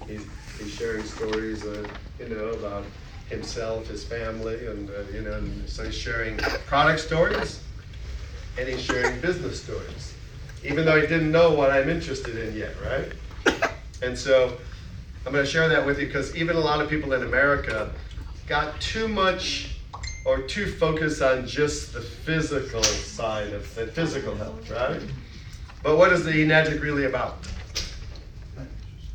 He's sharing stories, about himself, his family, and and so he's sharing product stories, and he's sharing business stories, even though he didn't know what I'm interested in yet, right? And so I'm going to share that with you because even a lot of people in America got too much or too focused on just the physical side of the physical health, right? But what is the Enagic really about?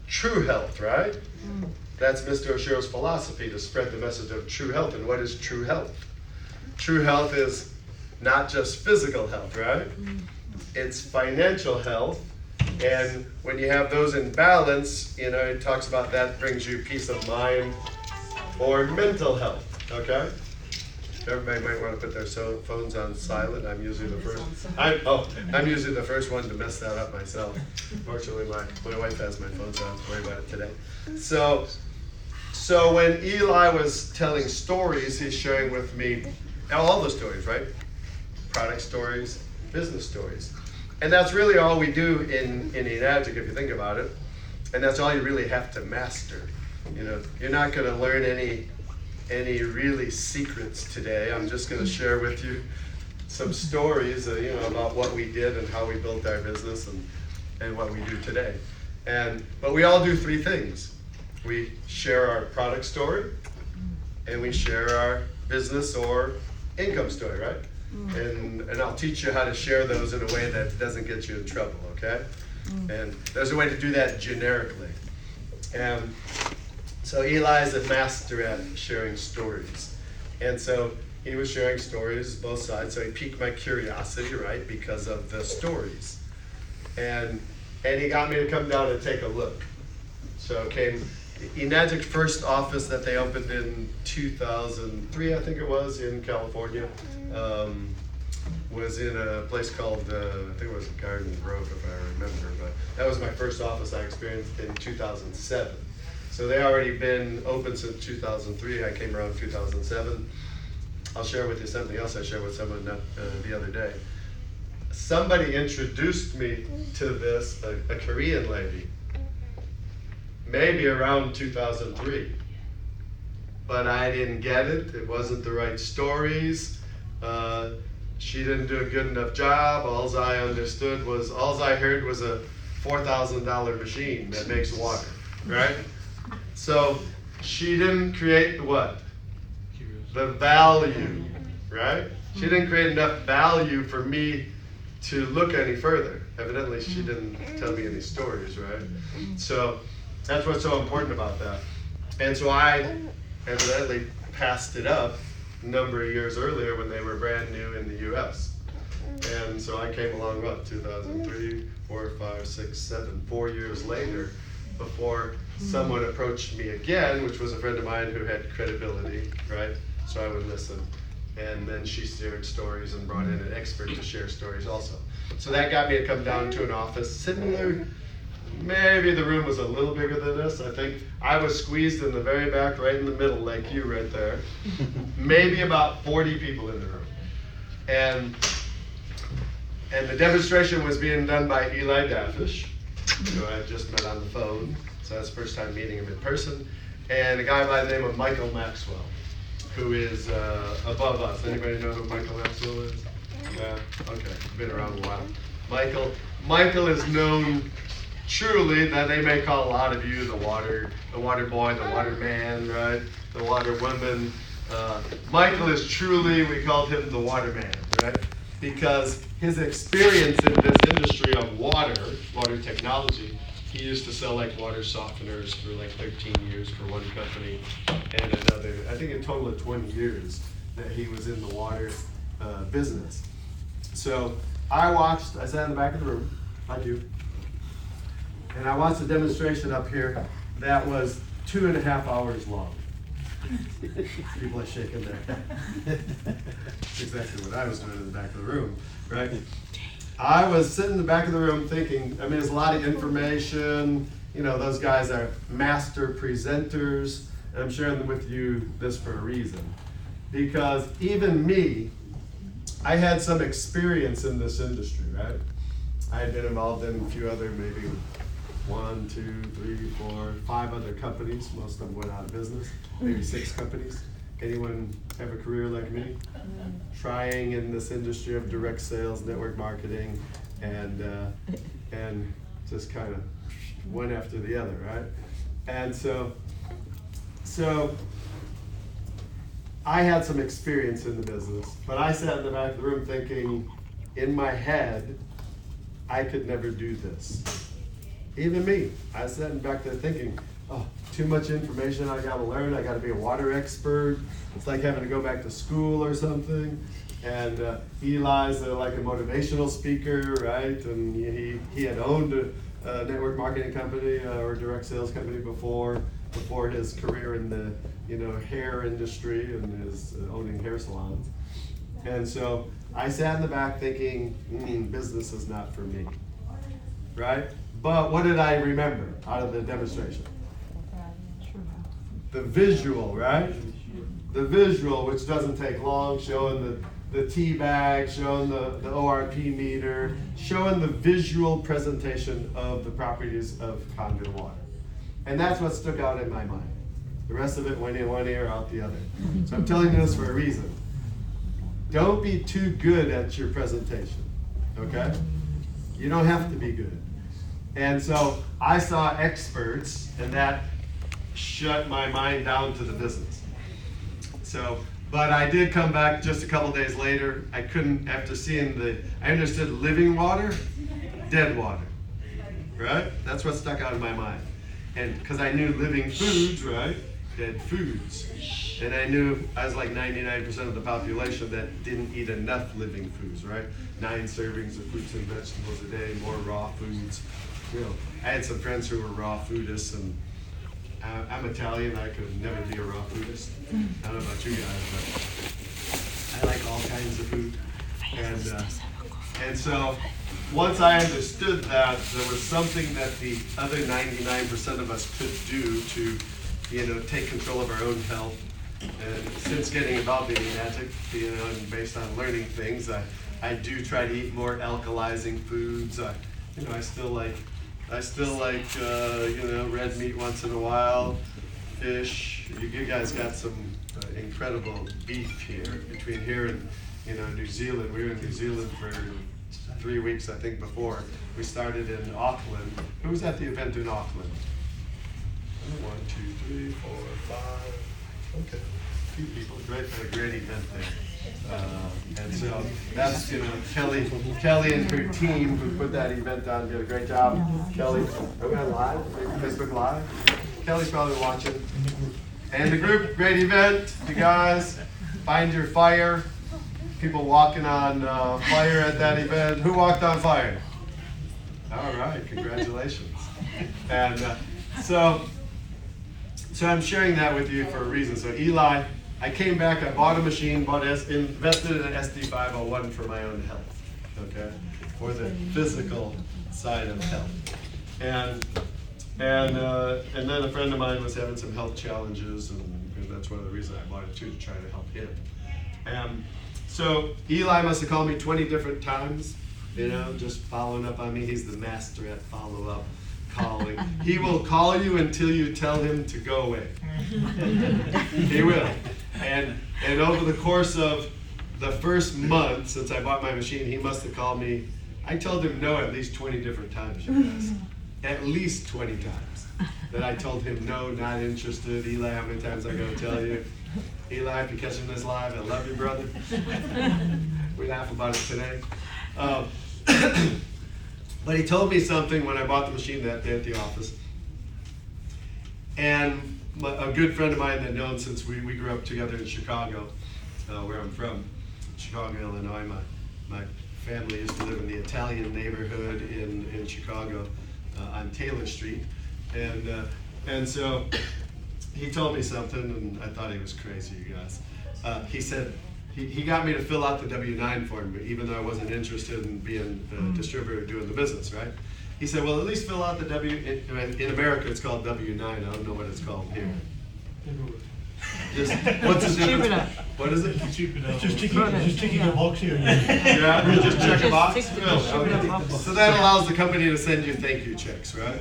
True health, right? That's Mr. Oshiro's philosophy, to spread the message of true health. And what is true health? True health is not just physical health, right? It's financial health. And when you have those in balance, it talks about that brings you peace of mind or mental health, okay? Everybody might want to put their phones on silent. I'm usually the first. I'm usually the first one to mess that up myself. Fortunately, my wife has my phone, so I don't have to worry about it today. So when Eli was telling stories, he's sharing with me all the stories, right? Product stories, business stories. And that's really all we do in Enagic, if you think about it. And that's all you really have to master. You're not going to learn any really secrets today. I'm just going to share with you some stories, about what we did and how we built our business and what we do today. But we all do three things. We share our product story, and we share our business or income story, right? And I'll teach you how to share those in a way that doesn't get you in trouble, okay? And there's a way to do that generically. And so Eli is a master at sharing stories. And so he was sharing stories, both sides, so he piqued my curiosity, right, because of the stories. And he got me to come down and take a look. So Enagic's first office that they opened in 2003, I think it was, in California, was in a place called, I think it was Garden Grove, if I remember, but that was my first office I experienced in 2007. So they already been open since 2003. I came around 2007. I'll share with you something else I shared with someone the other day. Somebody introduced me to this, a Korean lady, maybe around 2003. But I didn't get it. It wasn't the right stories. She didn't do a good enough job. All I heard was a $4,000 machine that makes water, right? So she didn't create what? The value, right? She didn't create enough value for me to look any further. Evidently, she didn't tell me any stories, right? So that's what's so important about that. And so I evidently passed it up a number of years earlier when they were brand new in the U.S. And so I came along, 2003, 4, 5, 6, 7, 4 years later, before someone approached me again, which was a friend of mine who had credibility, right? So I would listen. And then she shared stories and brought in an expert to share stories also. So that got me to come down to an office similar. Maybe the room was a little bigger than this. I think I was squeezed in the very back, right in the middle, like you right there. Maybe about 40 people in the room. And the demonstration was being done by Eli Dafish, who I just met on the phone. So that's the first time meeting him in person. And a guy by the name of Michael Maxwell, who is above us. Anybody know who Michael Maxwell is? Yeah, okay, been around a while. Michael is known truly that they may call a lot of you the water boy, the water man, right? The water woman. Michael is truly, we called him the water man, right? Because his experience in this industry of water technology, he used to sell like water softeners for like 13 years for one company and another. I think a total of 20 years that he was in the water business. So I sat in the back of the room, like you, and I watched a demonstration up here that was 2.5 hours long. People are shaking their head. That's exactly what I was doing in the back of the room, right? I was sitting in the back of the room thinking, there's a lot of information. Those guys are master presenters. And I'm sharing with you this for a reason. Because even me, I had some experience in this industry, right? I had been involved in a few other maybe 1, 2, 3, 4, 5 other companies. Most of them went out of business. Maybe 6 companies. Anyone have a career like me? Trying in this industry of direct sales, network marketing, and just kind of one after the other, right? And so I had some experience in the business, but I sat in the back of the room thinking, in my head, I could never do this. Even me, I sat in back there thinking, oh, too much information I gotta learn, I gotta be a water expert. It's like having to go back to school or something. And Eli's like a motivational speaker, right? And he had owned a network marketing company or direct sales company before his career in the hair industry and his owning hair salons. And so I sat in the back thinking, business is not for me, right? But what did I remember out of the demonstration? The visual, right? The visual, which doesn't take long, showing the tea bag, showing the ORP meter, showing the visual presentation of the properties of conduit water. And that's what stuck out in my mind. The rest of it went in one ear, out the other. So I'm telling you this for a reason. Don't be too good at your presentation, okay? You don't have to be good. And so I saw experts, and that shut my mind down to the business. So, but I did come back just a couple days later. I couldn't, after seeing I understood living water, dead water, right? That's what stuck out in my mind. And because I knew living foods, right? Dead foods. And I knew I was like 99% of the population that didn't eat enough living foods, right? 9 servings of fruits and vegetables a day, more raw foods. I had some friends who were raw foodists, and I'm Italian. I could never be a raw foodist. I don't know about you guys, but I like all kinds of food. And so once I understood that, there was something that the other 99% of us could do to, take control of our own health. And since getting involved in Enagic, and based on learning things, I do try to eat more alkalizing foods. I still like red meat once in a while, fish. You guys got some incredible beef here. Between here and New Zealand, we were in New Zealand for 3 weeks, I think, before. We started in Auckland. Who was at the event in Auckland? 1, 2, 3, 4, 5. Okay, a few people. Great event there. And so that's Kelly and her team who put that event on did a great job. Kelly, are we on live? Facebook Live? Kelly's probably watching. And the group, great event. You guys, find your fire. People walking on fire at that event. Who walked on fire? All right, congratulations. And so I'm sharing that with you for a reason. So Eli, I came back, I bought a machine, invested in an SD501 for my own health, okay? For the physical side of health. And then a friend of mine was having some health challenges, and that's one of the reasons I bought it too, to try to help him. So Eli must have called me 20 different times, just following up on me. He's the master at follow-up calling. He will call you until you tell him to go away. He will. And over the course of the first month since I bought my machine, he must have called me. I told him no at least 20 different times, you guys. At least 20 times that I told him no, not interested. Eli, how many times I gotta tell you? Eli, if you're catching this live, I love you, brother. We laugh about it today. But he told me something when I bought the machine that day at the office. And a good friend of mine that I've known since we grew up together in Chicago, where I'm from, Chicago, Illinois. My family used to live in the Italian neighborhood in Chicago on Taylor Street. And so he told me something, and I thought he was crazy, you guys. He said, he got me to fill out the W-9 form, even though I wasn't interested in being a distributor doing the business, right? He said, well, at least fill out the in America it's called W-9. I don't know what it's called here. Just, what's the difference? Distributor. What is it? Just ticking a box here. Yeah, we just check a box. Just tick the distributor box. So that allows the company to send you thank you checks, right?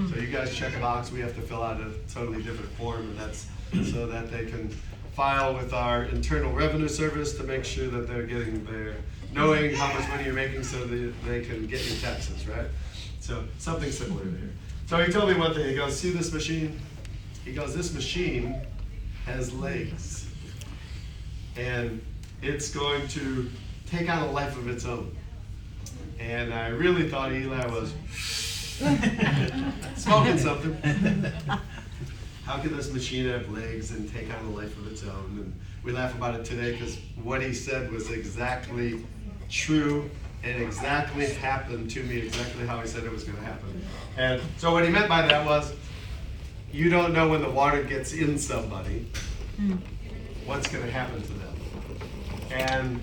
So you guys check a box, we have to fill out a totally different form, and that's so that they can file with our Internal Revenue Service to make sure that they're getting knowing how much money you're making so that they can get your taxes, right? So something similar there. So he told me one thing, he goes, see this machine? He goes, this machine has legs. And it's going to take on a life of its own. And I really thought Eli was smoking something. How can this machine have legs and take on a life of its own? And we laugh about it today because what he said was exactly true and exactly happened to me, exactly how he said it was going to happen. And so what he meant by that was, you don't know when the water gets in somebody, what's going to happen to them. And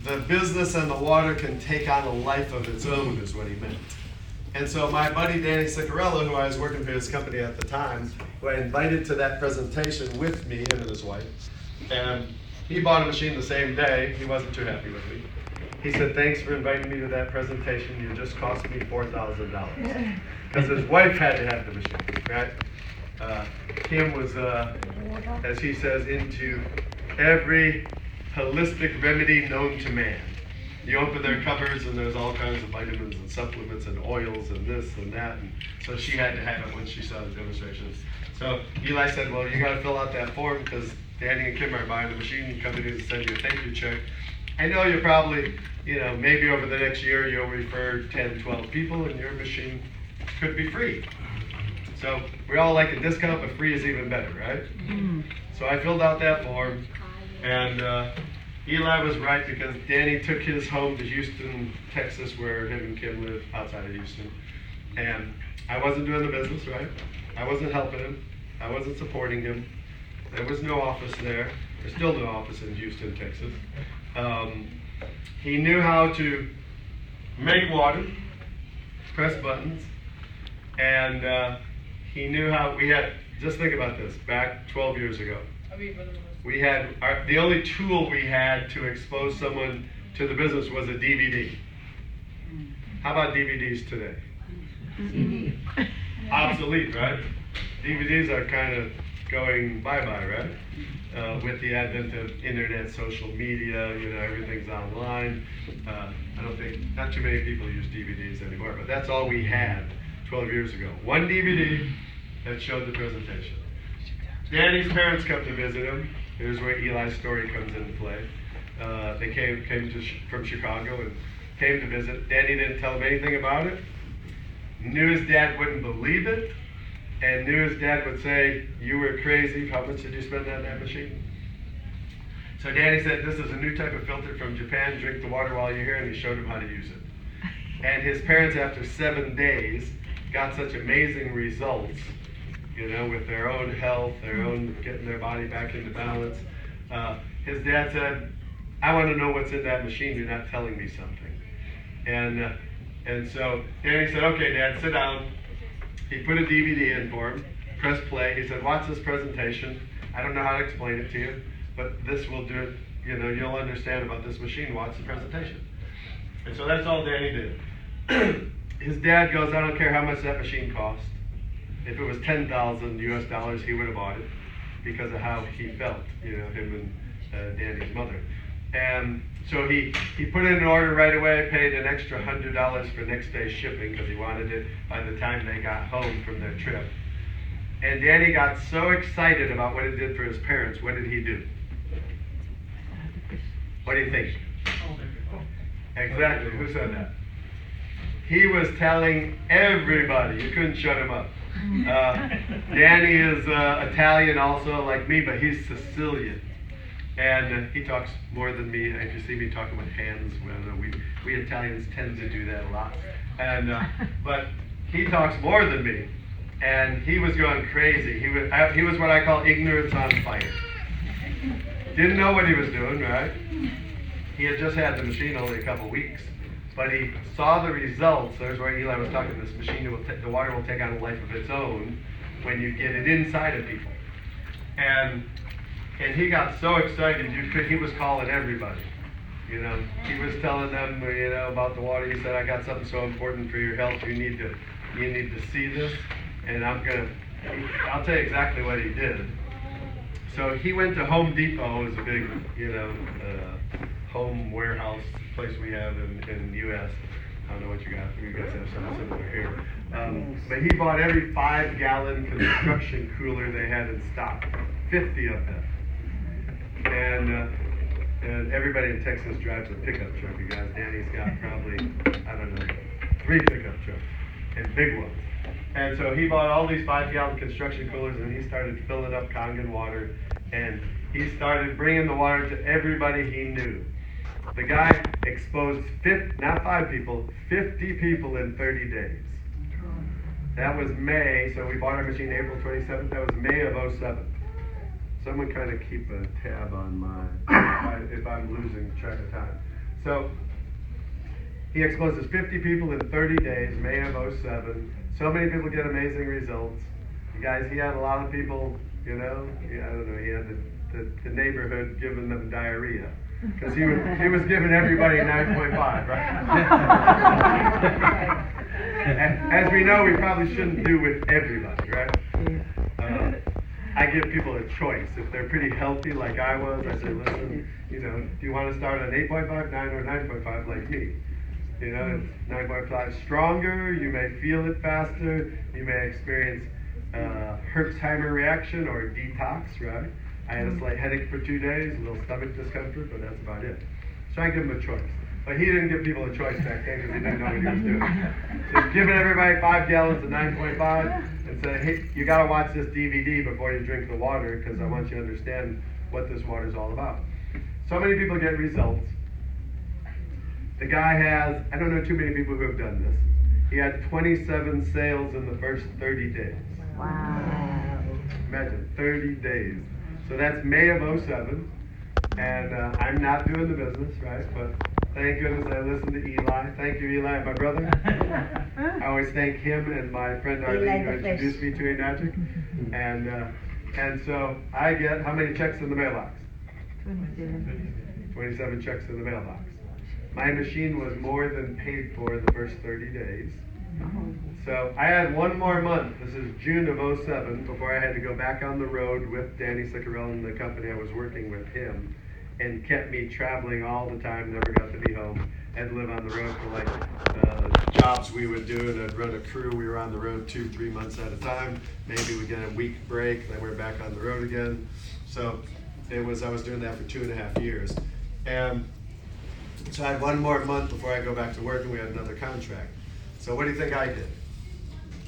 the business and the water can take on a life of its own is what he meant. And so my buddy Danny Ciccarello, who I was working for his company at the time, who I invited to that presentation with me, him and his wife, and he bought a machine the same day. He wasn't too happy with me. He said, thanks for inviting me to that presentation. You just cost me $4,000. Because his wife had to have the machine, right? Kim was, as he says, into every holistic remedy known to man. You open their cupboards and there's all kinds of vitamins and supplements and oils and this and that. And so she had to have it when she saw the demonstrations. So Eli said, well, you got to fill out that form because Danny and Kim are buying the machine. Company to send you a thank you check. I know you probably, maybe over the next year you'll refer 10, 12 people and your machine could be free. So we all like a discount, but free is even better, right? So I filled out that form, and Eli was right because Danny took his home to Houston, Texas, where him and Kim live outside of Houston. And I wasn't doing the business, right? I wasn't helping him. I wasn't supporting him. There was no office there. There's still no office in Houston, Texas. He knew how to make water, press buttons, and he knew how, just think about this, back 12 years ago, we had, the only tool we had to expose someone to the business was a DVD. How about DVDs today? Obsolete, right? DVDs are kind of going bye-bye, right? With the advent of internet, social media, everything's online. Not too many people use DVDs anymore, but that's all we had 12 years ago. One DVD that showed the presentation. Danny's parents come to visit him. Here's where Eli's story comes into play. They came from Chicago and came to visit. Danny didn't tell him anything about it. Knew his dad wouldn't believe it, and knew his dad would say, you were crazy, how much did you spend on that machine? So Danny said, this is a new type of filter from Japan, drink the water while you're here, and he showed him how to use it. And his parents, after 7 days, got such amazing results, with their own health, getting their body back into balance. His dad said, I want to know what's in that machine, you're not telling me something. And so Danny said, okay, Dad, sit down. He put a DVD in for him, press play. He said, watch this presentation. I don't know how to explain it to you, but this will do it. You'll understand about this machine. Watch the presentation. And so that's all Danny did. His dad goes, I don't care how much that machine cost. If it was $10,000 US, he would have bought it because of how he felt, him and Danny's mother. And so he put in an order right away, paid an extra $100 for next day shipping because he wanted it by the time they got home from their trip. And Danny got so excited about what it did for his parents. What did he do? What do you think? Exactly. Who said that? He was telling everybody. You couldn't shut him up. Danny is Italian also, like me, but he's Sicilian. And he talks more than me. If you see me talking with hands, we Italians tend to do that a lot. And but he talks more than me. And he was going crazy. He was what I call ignorance on fire. Didn't know what he was doing, right? He had just had the machine only a couple weeks. But he saw the results. There's where Eli was talking. This machine, the water will take on a life of its own when you get it inside of people. And And he got so excited, he was calling everybody. You know, he was telling them, you know, about the water. He said, I got something so important for your health. You need to see this. And I'll tell you exactly what he did. So he went to Home Depot, is a big, you know, home warehouse place we have in the U.S. I don't know what you got. You guys have something similar here. But he bought every 5-gallon construction cooler they had in stock, 50 of them. And everybody in Texas drives a pickup truck, you guys. Danny's got probably, I don't know, 3 pickup trucks, and big ones. And so he bought all these 5-gallon construction coolers, and he started filling up Kangen water, and he started bringing the water to everybody he knew. The guy exposed not 5 people, 50 people in 30 days. That was May, so we bought our machine April 27th. That was May of 07. Someone kind of keep a tab on if I'm losing track of time. So he exposes 50 people in 30 days, May of 07. So many people get amazing results. You guys, he had a lot of people, you know, I don't know, he had the neighborhood giving them diarrhea. Because he was giving everybody 9.5, right? As we know, we probably shouldn't do with everybody, right? I give people a choice. If they're pretty healthy like I was, I say, listen, you know, do you want to start on 8.5, 9, or 9.5 like me? You know, it's 9.5 stronger, you may feel it faster, you may experience Herxheimer reaction or detox, right? I had a slight headache for 2 days, a little stomach discomfort, but that's about it. So I give him a choice. But he didn't give people a choice back then because he didn't know what he was doing. So he's giving everybody 5 gallons of 9.5 and said, hey, you got to watch this DVD before you drink the water because I want you to understand what this water is all about. So many people get results. The guy has, I don't know too many people who have done this. He had 27 sales in the first 30 days. Wow. Imagine, 30 days. So that's May of 07. And I'm not doing the business, right? But thank goodness I listened to Eli. Thank you, Eli, my brother. I always thank him and my friend Arlene who introduced me to Enagic. And so I get, how many checks in the mailbox? 27 checks in the mailbox. My machine was more than paid for in the first 30 days. So I had one more month, this is June of 07, before I had to go back on the road with Danny Siccarella and the company I was working with him, and kept me traveling all the time, never got to be home. Had to live on the road for like jobs we would do, and I'd run a crew. We were on the road 2-3 months at a time. Maybe we'd get a week break, then we're back on the road again. So I was doing that for 2.5 years. And so I had one more month before I go back to work, and we had another contract. So what do you think I did?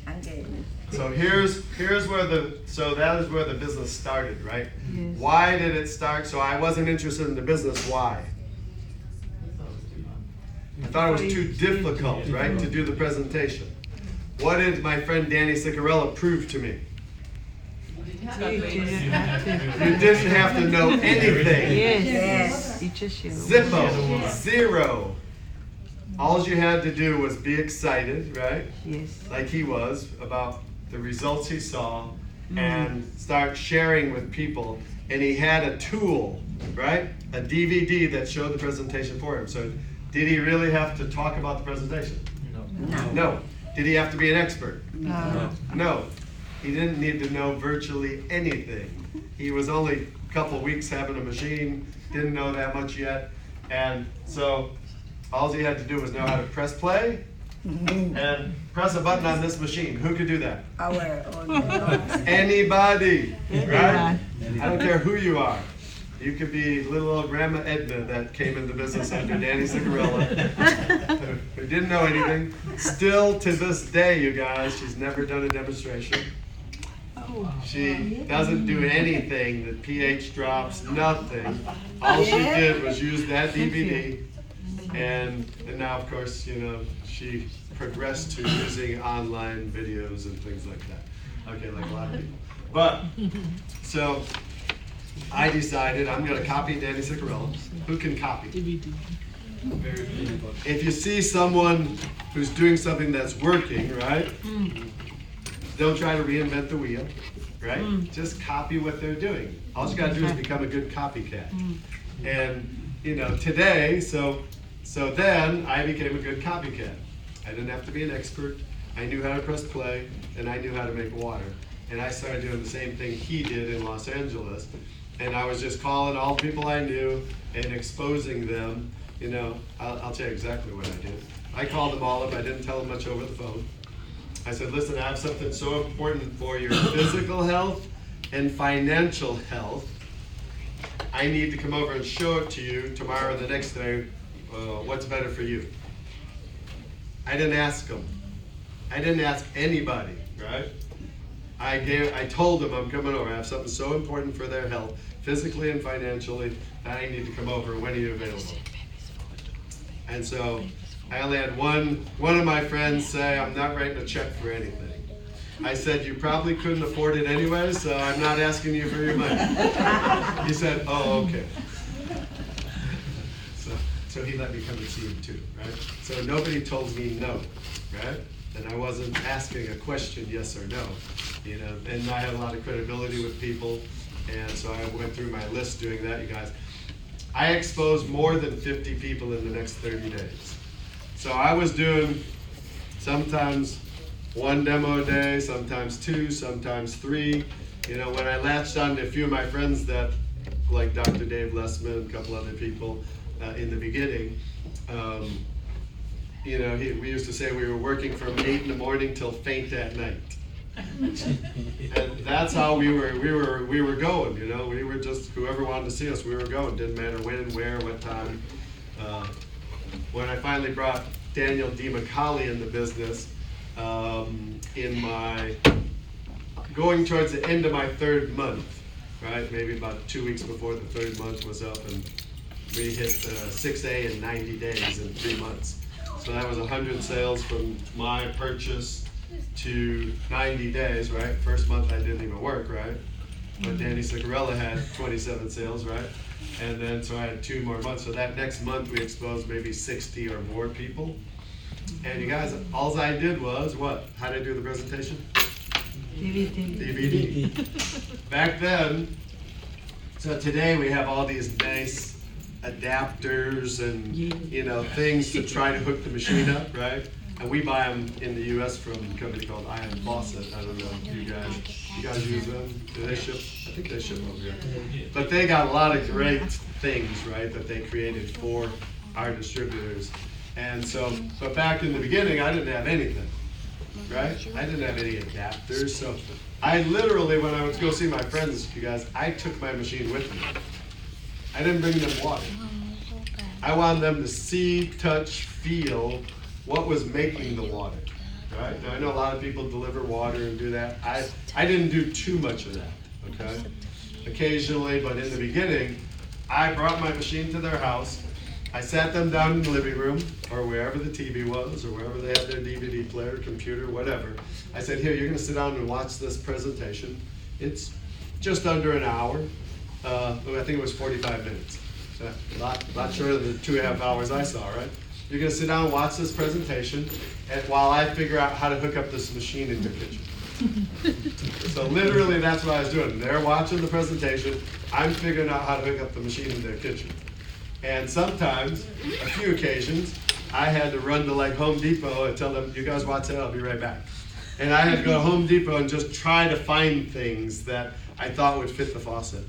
I'm good. So here's where that is where the business started, right? Yes. Why did it start? So I wasn't interested in the business. Why? I thought it was too difficult, right, to do the presentation. What did my friend Danny Siccarella prove to me? You didn't have to know anything. Yes. You just Zippo, zero. All you had to do was be excited, right? Yes. Like he was, about the results he saw, and start sharing with people. And he had a tool, right? A DVD that showed the presentation for him. So did he really have to talk about the presentation? No. Did he have to be an expert? No. He didn't need to know virtually anything. He was only a couple weeks having a machine, didn't know that much yet. And so all he had to do was know how to press play and press a button on this machine. Who could do that? Anybody, right? I don't care who you are. You could be little old Grandma Edna that came into business under Danny Siccarella, who didn't know anything. Still to this day, you guys, she's never done a demonstration. She doesn't do anything, the pH drops, nothing. All she did was use that DVD. And now, of course, you know, she progressed to using online videos and things like that. Okay, like a lot of people. But, so, I decided I'm going to copy Danny Siccarella. Who can copy? If you see someone who's doing something that's working, right? don't try to reinvent the wheel, right? Just copy what they're doing. All you gotta do is become a good copycat. And today, so then I became a good copycat. I didn't have to be an expert. I knew how to press play, and I knew how to make water. And I started doing the same thing he did in Los Angeles. And I was just calling all the people I knew and exposing them. I'll tell you exactly what I did. I called them all up. I didn't tell them much over the phone. I said, listen, I have something so important for your physical health and financial health. I need to come over and show it to you tomorrow or the next day. What's better for you? I didn't ask them. I didn't ask anybody, right? I told them I'm coming over. I have something so important for their health, physically and financially, that I need to come over. When are you available? And so I only had one of my friends say, I'm not writing a check for anything. I said, you probably couldn't afford it anyway, so I'm not asking you for your money. He said, oh, okay. So he let me come and see him too, right? So nobody told me no, right? And I wasn't asking a question, yes or no, and I had a lot of credibility with people, and so I went through my list doing that, you guys. I exposed more than 50 people in the next 30 days. So I was doing sometimes one demo a day, sometimes two, sometimes three. When I latched on to a few of my friends that, like Dr. Dave Lessman, a couple other people in the beginning, we used to say we were working from 8 in the morning till faint at night. And that's how we were going, we were just, whoever wanted to see us, we were going. Didn't matter when, where, what time. When I finally brought Daniel DiMacaulay in the business, in my, going towards the end of my 3rd month, right? Maybe about 2 weeks before the 3rd month was up, and we hit 6A in 90 days in 3 months. So that was 100 sales from my purchase to 90 days, right? First month I didn't even work, right? But Danny Ciccarella had 27 sales, right? And then so I had 2 more months. So that next month we exposed maybe 60 or more people. And you guys, all I did was what? How did I do the presentation? DVD. Back then, so today we have all these nice adapters and things to try to hook the machine up, right? And we buy them in the U.S. from a company called Iron Faucet. I don't know if you guys use them. Do they ship? I think they ship over here. But they got a lot of great things, right, that they created for our distributors. And so, but back in the beginning, I didn't have anything, right? I didn't have any adapters. So I literally, when I would go see my friends, you guys, I took my machine with me. I didn't bring them water. I wanted them to see, touch, feel what was making the water, right? Now I know a lot of people deliver water and do that. I didn't do too much of that, okay? Occasionally, but in the beginning, I brought my machine to their house. I sat them down in the living room or wherever the TV was or wherever they had their DVD player, computer, whatever. I said, here, you're gonna sit down and watch this presentation. It's just under an hour. I think it was 45 minutes. So a lot shorter than the 2.5 hours I saw, right? You're gonna sit down and watch this presentation and while I figure out how to hook up this machine in your kitchen. So literally that's what I was doing. They're watching the presentation, I'm figuring out how to hook up the machine in their kitchen. And sometimes, a few occasions, I had to run to like Home Depot and tell them, you guys watch that, I'll be right back. And I had to go to Home Depot and just try to find things that I thought would fit the faucet.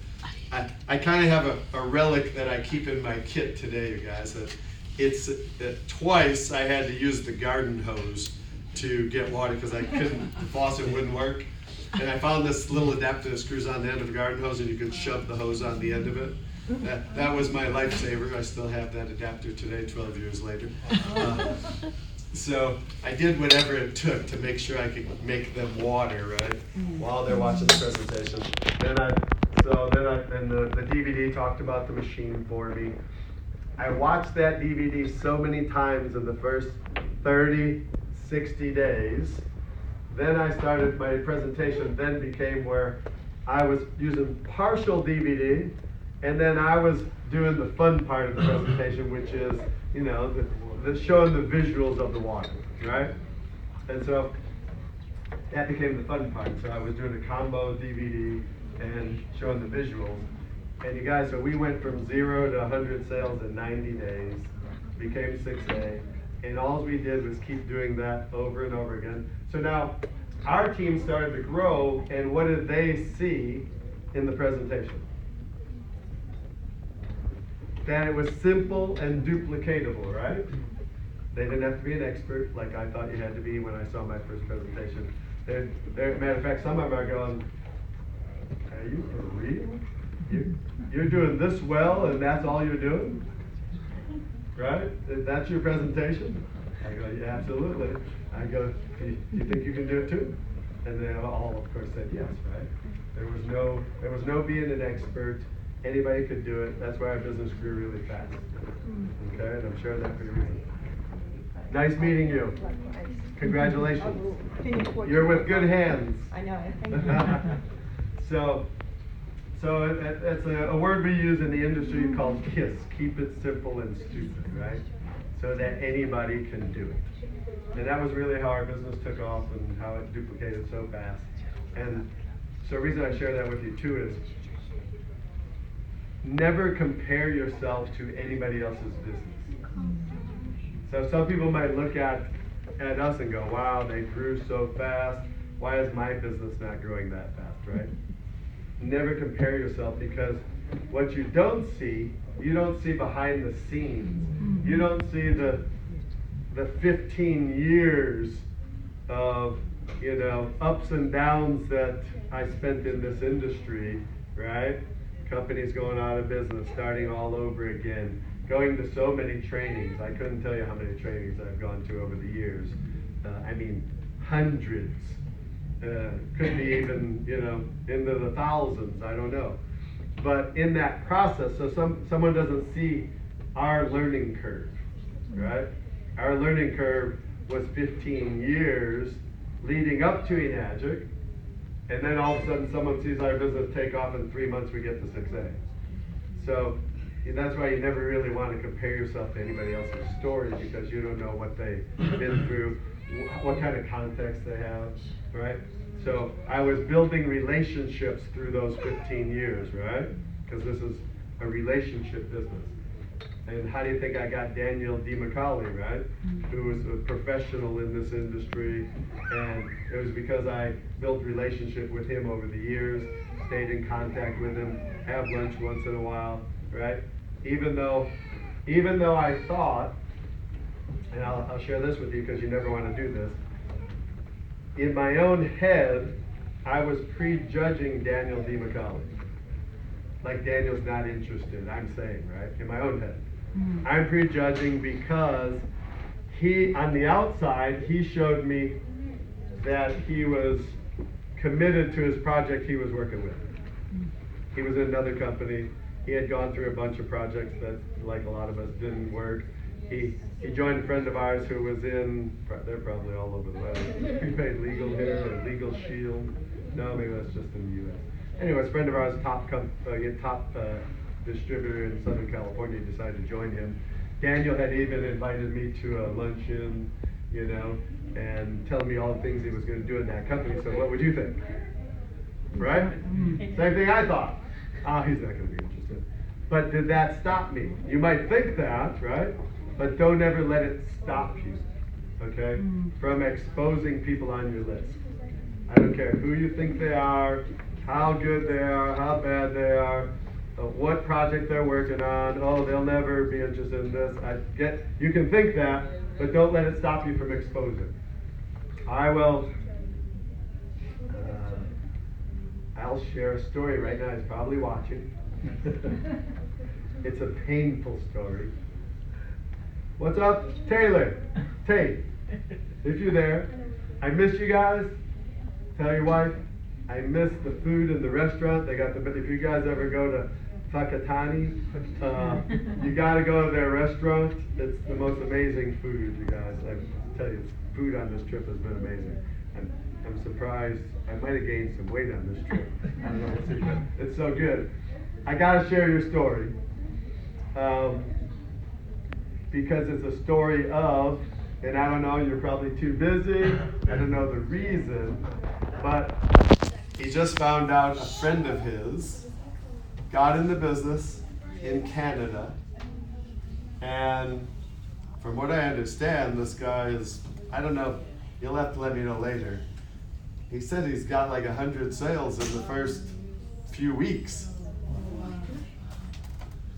I kind of have a relic that I keep in my kit today, you guys. It's twice I had to use the garden hose to get water because I couldn't, the faucet wouldn't work. And I found this little adapter that screws on the end of the garden hose and you could shove the hose on the end of it. That was my lifesaver. I still have that adapter today, 12 years later. So I did whatever it took to make sure I could make them water, right, while they're watching the presentation. And the DVD talked about the machine for me. I watched that DVD so many times in the first 30, 60 days. Then I started, my presentation then became where I was using partial DVD, and then I was doing the fun part of the presentation, which is, the showing the visuals of the water, right? And so that became the fun part. So I was doing a combo DVD and showing the visuals. And you guys, so we went from 0 to 100 sales in 90 days, became 6A, and all we did was keep doing that over and over again. So now our team started to grow, and what did they see in the presentation? That it was simple and duplicatable, right? They didn't have to be an expert like I thought you had to be when I saw my first presentation. Matter of fact, some of them are going, are you for real? You're doing this well and that's all you're doing? Right? That's your presentation? I go, yeah, absolutely. I go, you think you can do it too? And they all, of course, said yes, right? There was no being an expert. Anybody could do it. That's why our business grew really fast. Okay, and I'm sharing that for you. Nice meeting you. Congratulations. You're with good hands. I know. Thank you. So it's a word we use in the industry called KISS. Keep it simple and stupid, right? So that anybody can do it. And that was really how our business took off and how it duplicated so fast. And so the reason I share that with you too is never compare yourself to anybody else's business. So some people might look at us and go, wow, they grew so fast. Why is my business not growing that fast, right? Never compare yourself, because what you don't see behind the scenes. You don't see the 15 years of, ups and downs that I spent in this industry, right? Companies going out of business, starting all over again, going to so many trainings. I couldn't tell you how many trainings I've gone to over the years. I mean, hundreds. Could be even, into the thousands, I don't know. But in that process, so someone doesn't see our learning curve, right? Our learning curve was 15 years leading up to Enagic, and then all of a sudden someone sees our business take off in 3 months, we get to 6A. So that's why you never really want to compare yourself to anybody else's story, because you don't know what they've been through, what kind of context they have, right? So I was building relationships through those 15 years, right? Because this is a relationship business. And how do you think I got Daniel DiMacaulay, right? Who was a professional in this industry, and it was because I built relationship with him over the years, stayed in contact with him, have lunch once in a while, right? Even though I thought, and I'll share this with you because you never want to do this, in my own head, I was prejudging Daniel DiMacaulay. Like Daniel's not interested, I'm saying, right? In my own head. I'm prejudging because on the outside, he showed me that he was committed to his project he was working with. He was in another company. He had gone through a bunch of projects that, like a lot of us, didn't work. He joined a friend of ours who was they're probably all over the West, prepaid legal here, or legal shield. No, maybe that's just in the U.S. Anyways, a friend of ours, top distributor in Southern California, decided to join him. Daniel had even invited me to a luncheon, and telling me all the things he was going to do in that company. So what would you think? Right? Same thing I thought. He's not going to be interested. But did that stop me? You might think that, right? But don't ever let it stop you, okay? From exposing people on your list. I don't care who you think they are, how good they are, how bad they are, what project they're working on. Oh, they'll never be interested in this. You can think that, but don't let it stop you from exposing. I'll share a story right now. He's probably watching. It's a painful story. What's up, Taylor? Tate, if you're there, I miss you guys. Tell your wife, I miss the food in the restaurant. If you guys ever go to Fakatani, you gotta go to their restaurant. It's the most amazing food, you guys. I tell you, food on this trip has been amazing. I'm surprised. I might have gained some weight on this trip. I don't know what's it, but it's so good. I gotta share your story. Because it's a story of And I don't know, you're probably too busy. I don't know the reason, but he just found out a friend of his got in the business in Canada. And from what I understand, this guy is, I don't know, you'll have to let me know later. He said he's got like 100 sales in the first few weeks.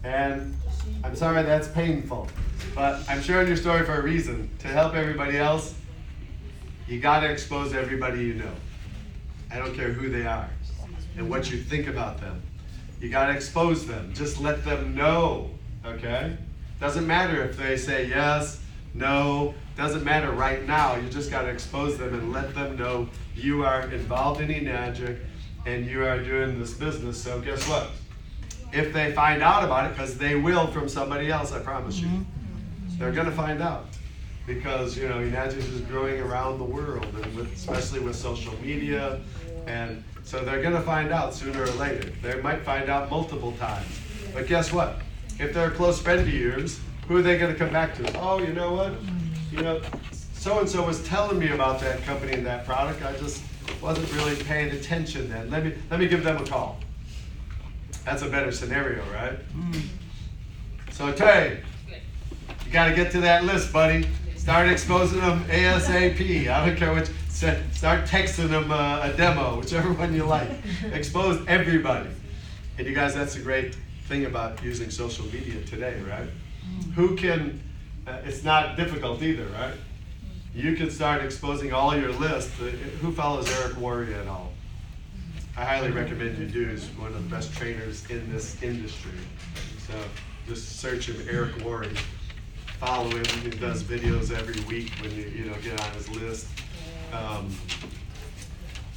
And I'm sorry that's painful, but I'm sharing your story for a reason. To help everybody else, you gotta expose everybody you know. I don't care who they are and what you think about them. You gotta expose them. Just let them know, okay? Doesn't matter if they say yes, no, doesn't matter right now. You just gotta expose them and let them know you are involved in Enagic and you are doing this business. So guess what? If they find out about it, because they will from somebody else, I promise you. They're gonna find out. Because, you know, Enagic is growing around the world, and especially with social media, and so they're gonna find out sooner or later. They might find out multiple times. But guess what? If they're a close friend of yours, who are they gonna come back to? Oh, you know what? You know, so-and-so was telling me about that company and that product. I just wasn't really paying attention then. Let me give them a call. That's a better scenario, right? So Tay, you gotta get to that list, buddy. Start exposing them ASAP. I don't care which, start texting them a demo, whichever one you like. Expose everybody. And you guys, that's a great thing about using social media today, right? Who can, it's not difficult either, right? You can start exposing all your list. Who follows Eric Worre at all? I highly recommend you do. He's one of the best trainers in this industry. So just search him, Eric Worre. Follow him. He does videos every week when you get on his list.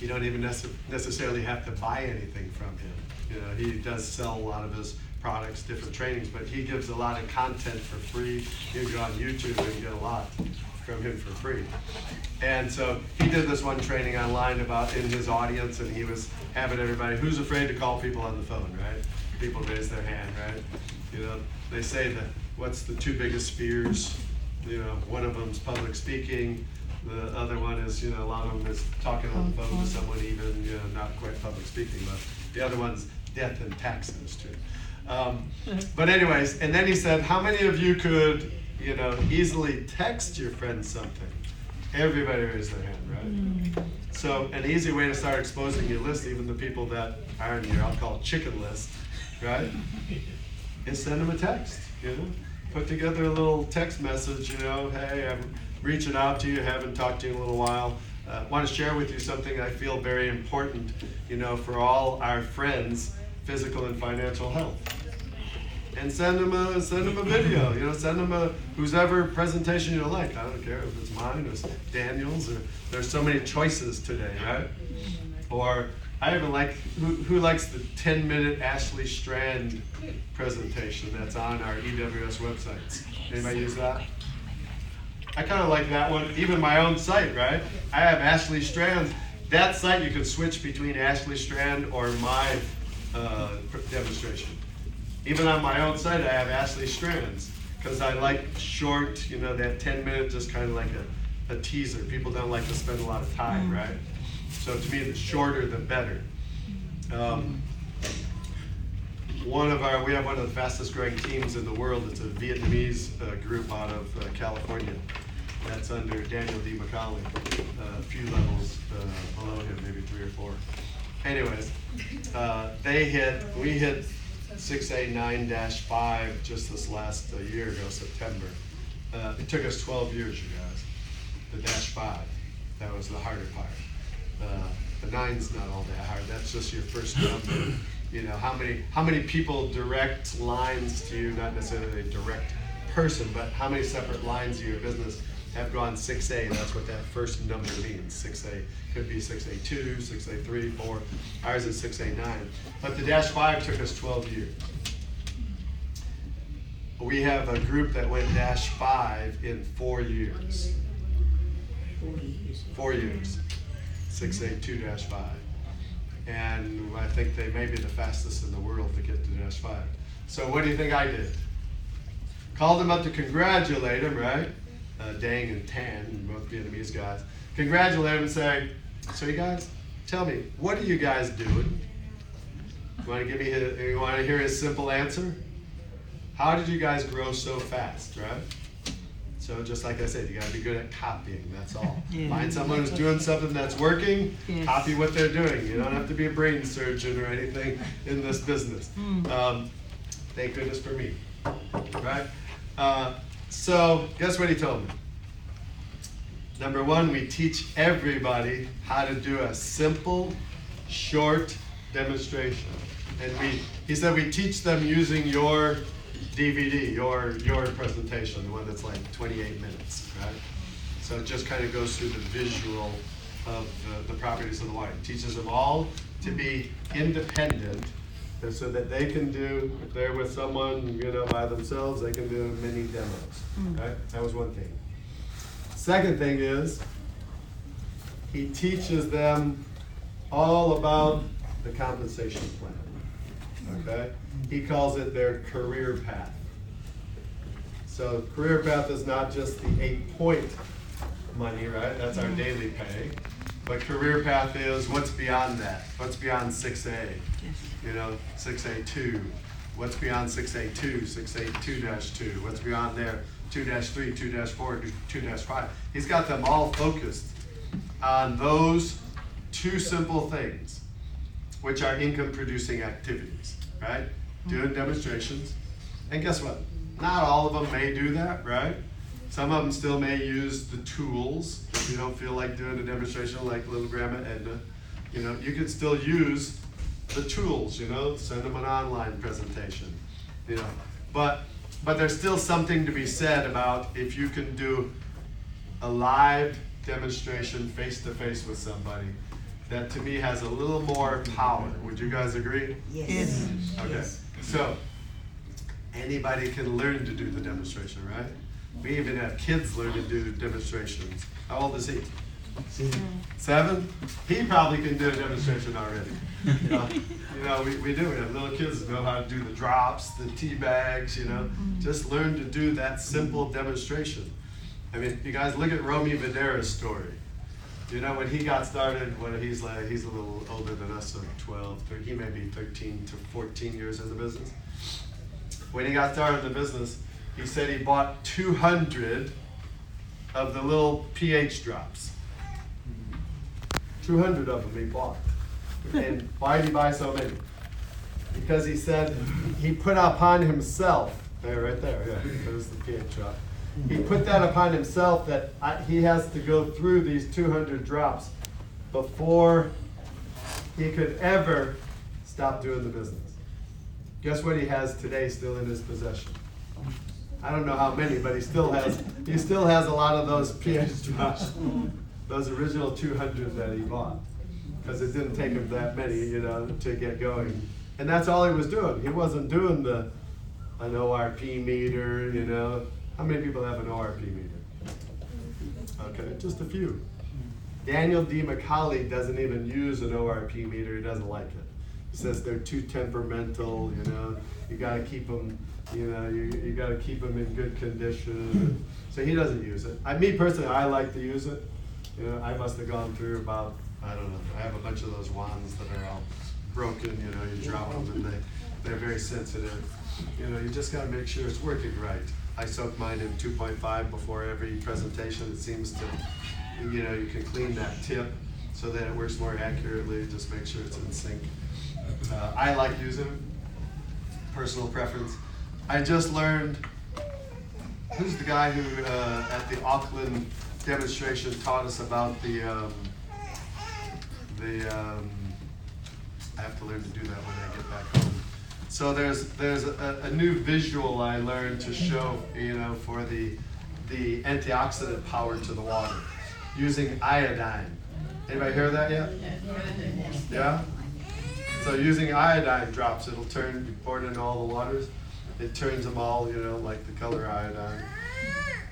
You don't even necessarily have to buy anything from him. You know, he does sell a lot of his products, different trainings, but he gives a lot of content for free. You can go on YouTube and get a lot from him for free. And so he did this one training online about in his audience, and he was having everybody, who's afraid to call people on the phone, right? People raise their hand, right? You know, they say that what's the two biggest fears? You know, one of them's public speaking. The other one is, you know, a lot of them is talking on the phone to someone, even, you know, not quite public speaking, but the other one's death and taxes too. But anyways, and then he said, how many of you could, you know, easily text your friend something? Everybody raised their hand, right? So an easy way to start exposing your list, even the people that are in your, I'll call it chicken list, right? Is send them a text, you know? Put together a little text message, you know, hey, I'm reaching out to you, haven't talked to you in a little while. Want to share with you something I feel very important, you know, for all our friends, physical and financial health. And send them a video, you know, send them a whoever presentation you like. I don't care if it's mine or it's Daniel's, or there's so many choices today, right? Or I even like, who likes the 10-minute Ashley Strand presentation that's on our EWS websites? Anybody use that? I kind of like that one, even my own site, right? I have Ashley Strand. That site, you can switch between Ashley Strand or my demonstration. Even on my own site, I have Ashley Strands, because I like short, you know, that 10-minute, just kind of like a teaser. People don't like to spend a lot of time, right? So to me, the shorter, the better. We have one of the fastest growing teams in the world. It's a Vietnamese group out of California. That's under Daniel D. McCauley, a few levels below him, maybe 3 or 4. Anyways, we hit 6A9-5 just this last year ago, September. It took us 12 years, you guys. The -5, that was the harder part. The 9's not all that hard. That's just your first number. You know, how many people direct lines to you, not necessarily a direct person, but how many separate lines of your business have gone 6A? That's what that first number means. 6A could be 6A2, 6A3, 4. Ours is 6A9. But the -5 took us 12 years. We have a group that went -5 in 4 years. 4 years. 6A2-5. And I think they may be the fastest in the world to get to -5. So what do you think I did? Called them up to congratulate them, right? Dang and Tan, both Vietnamese guys. Congratulate them and say, so you guys, tell me, what are you guys doing? You want to hear his simple answer? How did you guys grow so fast, right? So just like I said, you got to be good at copying, that's all. Yeah. Find someone who's doing something that's working, Yes. copy what they're doing. You don't have to be a brain surgeon or anything in this business. Thank goodness for me, right? So guess what he told me? Number one, we teach everybody how to do a simple, short demonstration. And he said we teach them using your DVD, your presentation, the one that's like 28 minutes, right? So it just kind of goes through the visual of the properties of the water. It teaches them all to be independent so that they can do, if they're with someone, by themselves, they can do many demos, right? That was one thing. Second thing is, he teaches them all about the compensation plan, okay? He calls it their career path. So career path is not just the 8-point money, right? That's our daily pay. But career path is what's beyond that. What's beyond 6A? 6A2. What's beyond 6A2, 6A2-2? What's beyond there? 2-3, 2-4, 2-5. He's got them all focused on those two simple things, which are income producing activities, right? Doing demonstrations. And guess what? Not all of them may do that, right? Some of them still may use the tools. If you don't feel like doing a demonstration like little Grandma Edna, you can still use the tools, send them an online presentation, But there's still something to be said about if you can do a live demonstration face-to-face with somebody, that to me has a little more power. Would you guys agree? Yes. Okay, so anybody can learn to do the demonstration, right? We even have kids learn to do demonstrations. How old is he? 7? He probably can do a demonstration already. We do. We have little kids that know how to do the drops, the tea bags, Just learn to do that simple demonstration. I mean, you guys look at Romy Videra's story. When he got started, he's a little older than us, so 12, he may be 13 to 14 years in the business. When he got started in the business, he said he bought 200 of the little pH drops. 200 of them he bought. And why did he buy so many? Because he said he put upon himself, right there, yeah, there's the pH drop. He put that upon himself that he has to go through these 200 drops before he could ever stop doing the business. Guess what he has today still in his possession? I don't know how many, but he still has a lot of those pH drops. Those original 200 that he bought, because it didn't take him that many, to get going. And that's all he was doing. He wasn't doing an ORP meter, How many people have an ORP meter? Okay, just a few. Daniel D. McCauley doesn't even use an ORP meter. He doesn't like it. He says they're too temperamental, You got to keep them, you got to keep them in good condition. So he doesn't use it. Me personally, I like to use it. I must have gone through about, I don't know, I have a bunch of those wands that are all broken, you drop them and they're very sensitive. You just gotta make sure it's working right. I soak mine in 2.5 before every presentation. It seems to, you can clean that tip so that it works more accurately, just make sure it's in sync. I like using it, personal preference. I just learned, who's the guy who, at the Auckland demonstration taught us about I have to learn to do that when I get back home. So there's a new visual I learned to show, for the antioxidant power to the water, using iodine. Anybody hear that yet? Yeah? So using iodine drops, it'll turn, you pour it in all the waters, it turns them all, like the color iodine.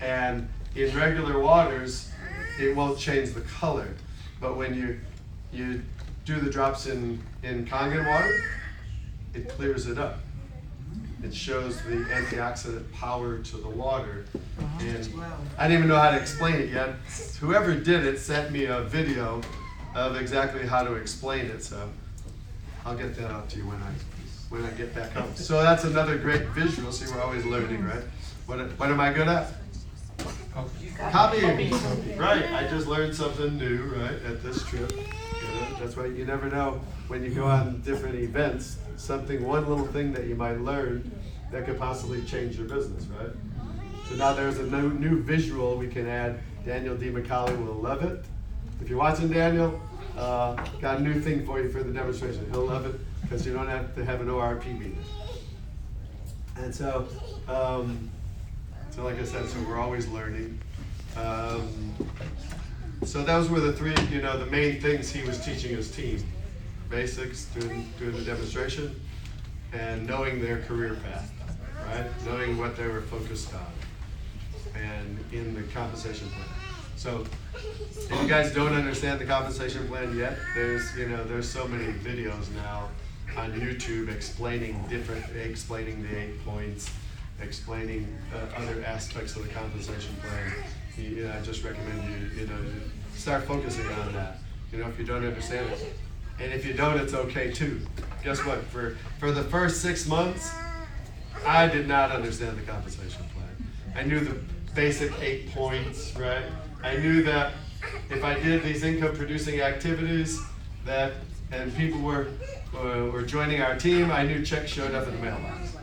And in regular waters, it won't change the color. But when you do the drops in Kangen water, it clears it up. it shows the antioxidant power to the water. And I didn't even know how to explain it yet. Whoever did it sent me a video of exactly how to explain it, so I'll get that out to you when I get back home. So that's another great visual. See, we're always learning, right? What am I good at? Copying. Right, I just learned something new, right, at this trip. That's why you never know when you go on different events, one little thing that you might learn that could possibly change your business, right? So now there's a new visual we can add. Daniel D. McCauley will love it. If you're watching Daniel, got a new thing for you for the demonstration. He'll love it because you don't have to have an ORP meeting. And so, like I said, so we're always learning. So those were the three, the main things he was teaching his team. Basics, doing the demonstration, and knowing their career path, right? Knowing what they were focused on, and in the compensation plan. So if you guys don't understand the compensation plan yet, there's so many videos now on YouTube explaining the 8 points, explaining other aspects of the compensation plan. I just recommend you start focusing on that. If you don't understand it, and if you don't, it's okay too. Guess what? For the first 6 months, I did not understand the compensation plan. I knew the basic 8 points, right? I knew that if I did these income producing activities and people were joining our team, I knew checks showed up in the mailbox.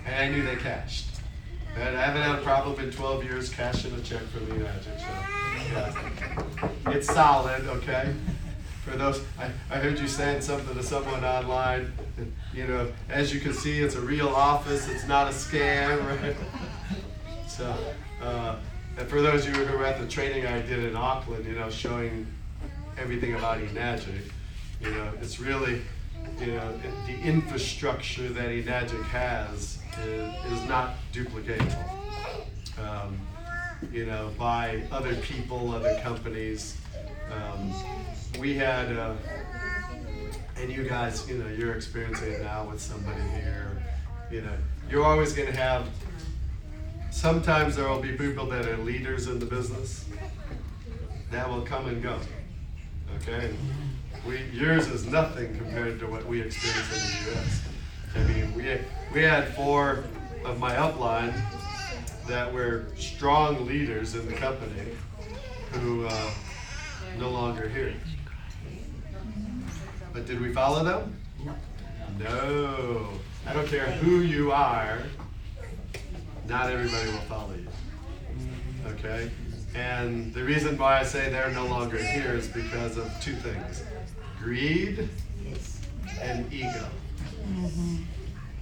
And I knew they cashed. And I haven't had a problem in 12 years cashing a check from the Enagic, so yeah. It's solid, okay? For those, I heard you saying something to someone online, as you can see, it's a real office, it's not a scam, right? So, and for those of you who were at the training I did in Auckland, showing everything about Enagic, it's really, the infrastructure that Enagic has is not duplicatable, by other people, other companies. We had, and you guys, you're experiencing it now with somebody here. You're always going to have. Sometimes there will be people that are leaders in the business that will come and go. Okay, yours is nothing compared to what we experience in the U.S. I mean, we had 4 of my upline that were strong leaders in the company who no longer here. But did we follow them? No. I don't care who you are, not everybody will follow you. Okay? And the reason why I say they're no longer here is because of 2 things. Greed and ego.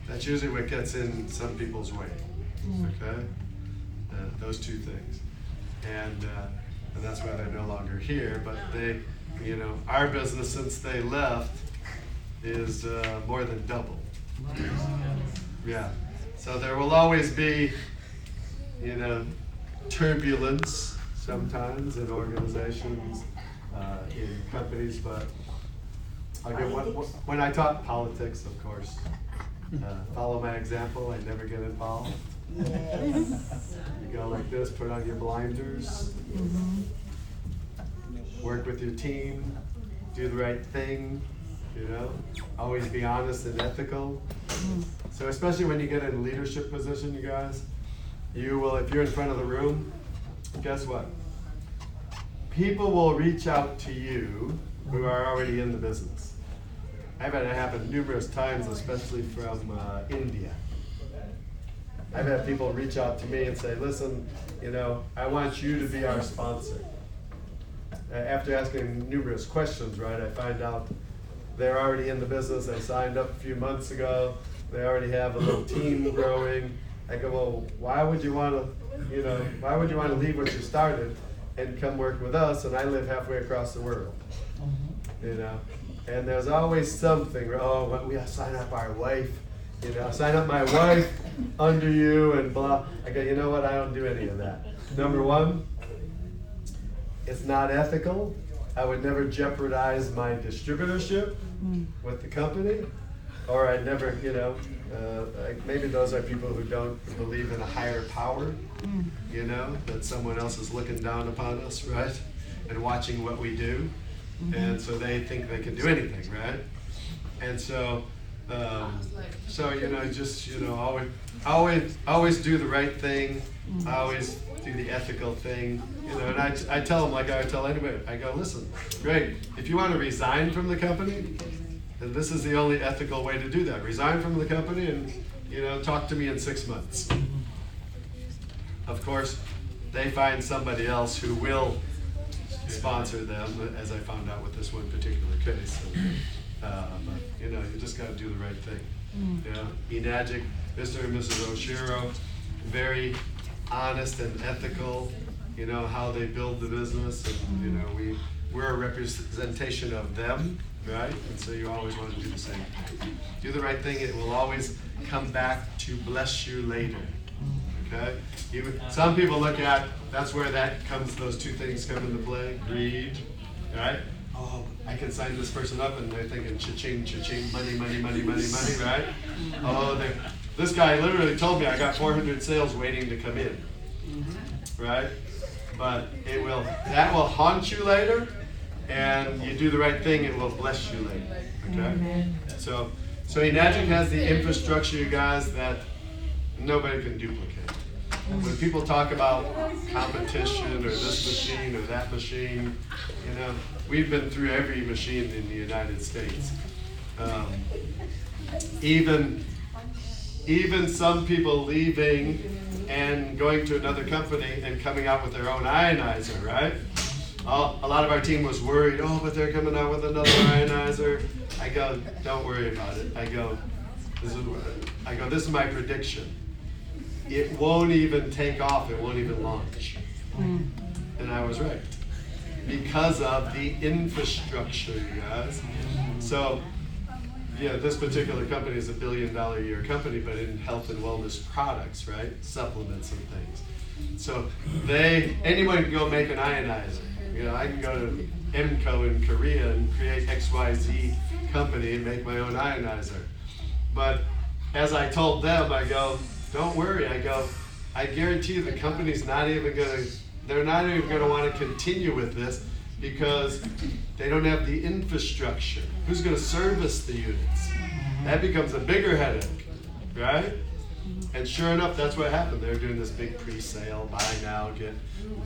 That's usually what gets in some people's way. Okay? Those 2 things. And that's why they're no longer here. But they, our business since they left is more than double. Yeah. So there will always be, turbulence sometimes in organizations, in companies, but again, when I talk politics, of course, follow my example, I never get involved. Yes. You go like this, put on your blinders, work with your team, do the right thing, always be honest and ethical. So especially when you get in a leadership position, you guys, you will, if you're in front of the room, guess what? People will reach out to you who are already in the business. I've had it happen numerous times, especially from India. I've had people reach out to me and say, listen, I want you to be our sponsor. After asking numerous questions, right, I find out they're already in the business. They signed up a few months ago. They already have a little team growing. I go, well, why would you want to leave what you started and come work with us? And I live halfway across the world, And there's always something. Oh, we gotta sign up our wife. Sign up my wife under you and blah. I go, you know what? I don't do any of that. Number 1, it's not ethical. I would never jeopardize my distributorship with the company. or I'd never, maybe those are people who don't believe in a higher power, that someone else is looking down upon us, right? And watching what we do. And so they think they can do anything, right? And so, always do the right thing, always do the ethical thing, and I tell them like I would tell anybody, I go, listen, great, if you want to resign from the company, then this is the only ethical way to do that. Resign from the company and, talk to me in 6 months. Of course, they find somebody else who will sponsor them, as I found out with this one particular case. But, you just got to do the right thing. Enagic, Mr. and Mrs. Oshiro, very honest and ethical, how they build the business, and, we're a representation of them, right? And so you always want to do the same thing. Do the right thing, it will always come back to bless you later. Okay? Some people look at, that's where those two things come into play, greed, right? Oh, I can sign this person up, and they're thinking cha-ching, cha-ching, money, money, money, money, money, right? Oh, this guy literally told me I got 400 sales waiting to come in, right? But that will haunt you later, and you do the right thing, it will bless you later, okay? So Enagic has the infrastructure, you guys, that nobody can duplicate. When people talk about competition or this machine or that machine, we've been through every machine in the United States. Even some people leaving and going to another company and coming out with their own ionizer, right? A lot of our team was worried, but they're coming out with another ionizer. I go, don't worry about it. I go, this is my prediction. It won't even take off, it won't even launch. And I was right. Because of the infrastructure, you guys. So, this particular company is $1 billion a year company, but in health and wellness products, right? Supplements and things. So anyone can go make an ionizer. I can go to MCO in Korea and create XYZ company and make my own ionizer. But as I told them, I go, don't worry. I go, I guarantee you the company's not even going to want to continue with this because they don't have the infrastructure. Who's going to service the units? That becomes a bigger headache, right? And sure enough, that's what happened. They're doing this big pre-sale, buy now, get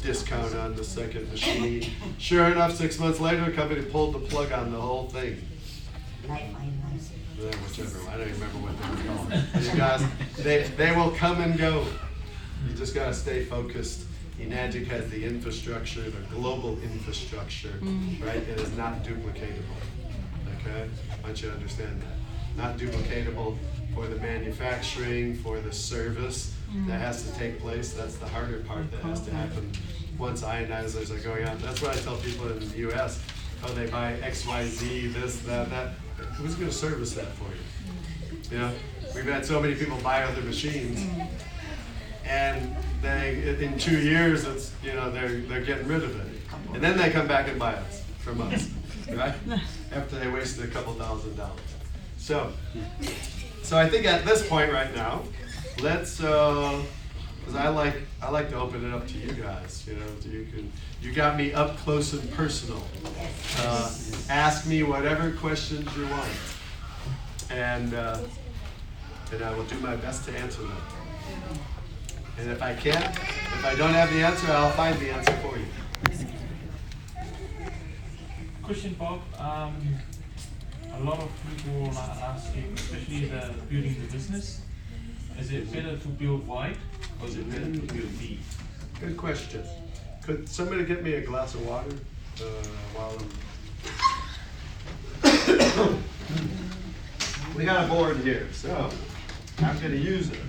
discount on the second machine. Sure enough, 6 months later, the company pulled the plug on the whole thing. Whichever, I don't even remember what they were called. You guys, they will come and go. You just got to stay focused. Enagic has the infrastructure, the global infrastructure, right? It is not duplicatable. Okay? I want you to understand that. Not duplicatable for the manufacturing, for the service that has to take place. That's the harder part that has to happen once ionizers are going out. That's what I tell people in the US. They buy XYZ, this, that. Who's going to service that for you? We've had so many people buy other machines, and in 2 years, it's they're getting rid of it, and then they come back and buy us from us, right? After they wasted a couple $1,000. So I think at this point right now, let's because I like to open it up to you guys. You got me up close and personal. Ask me whatever questions you want, and I will do my best to answer them. And if I don't have the answer, I'll find the answer for you. Question, Bob. A lot of people are asking, especially the building the business, is it better to build wide or is it better to build deep? Good question. Could somebody get me a glass of water while I'm... We got a board here, so I'm going to use it.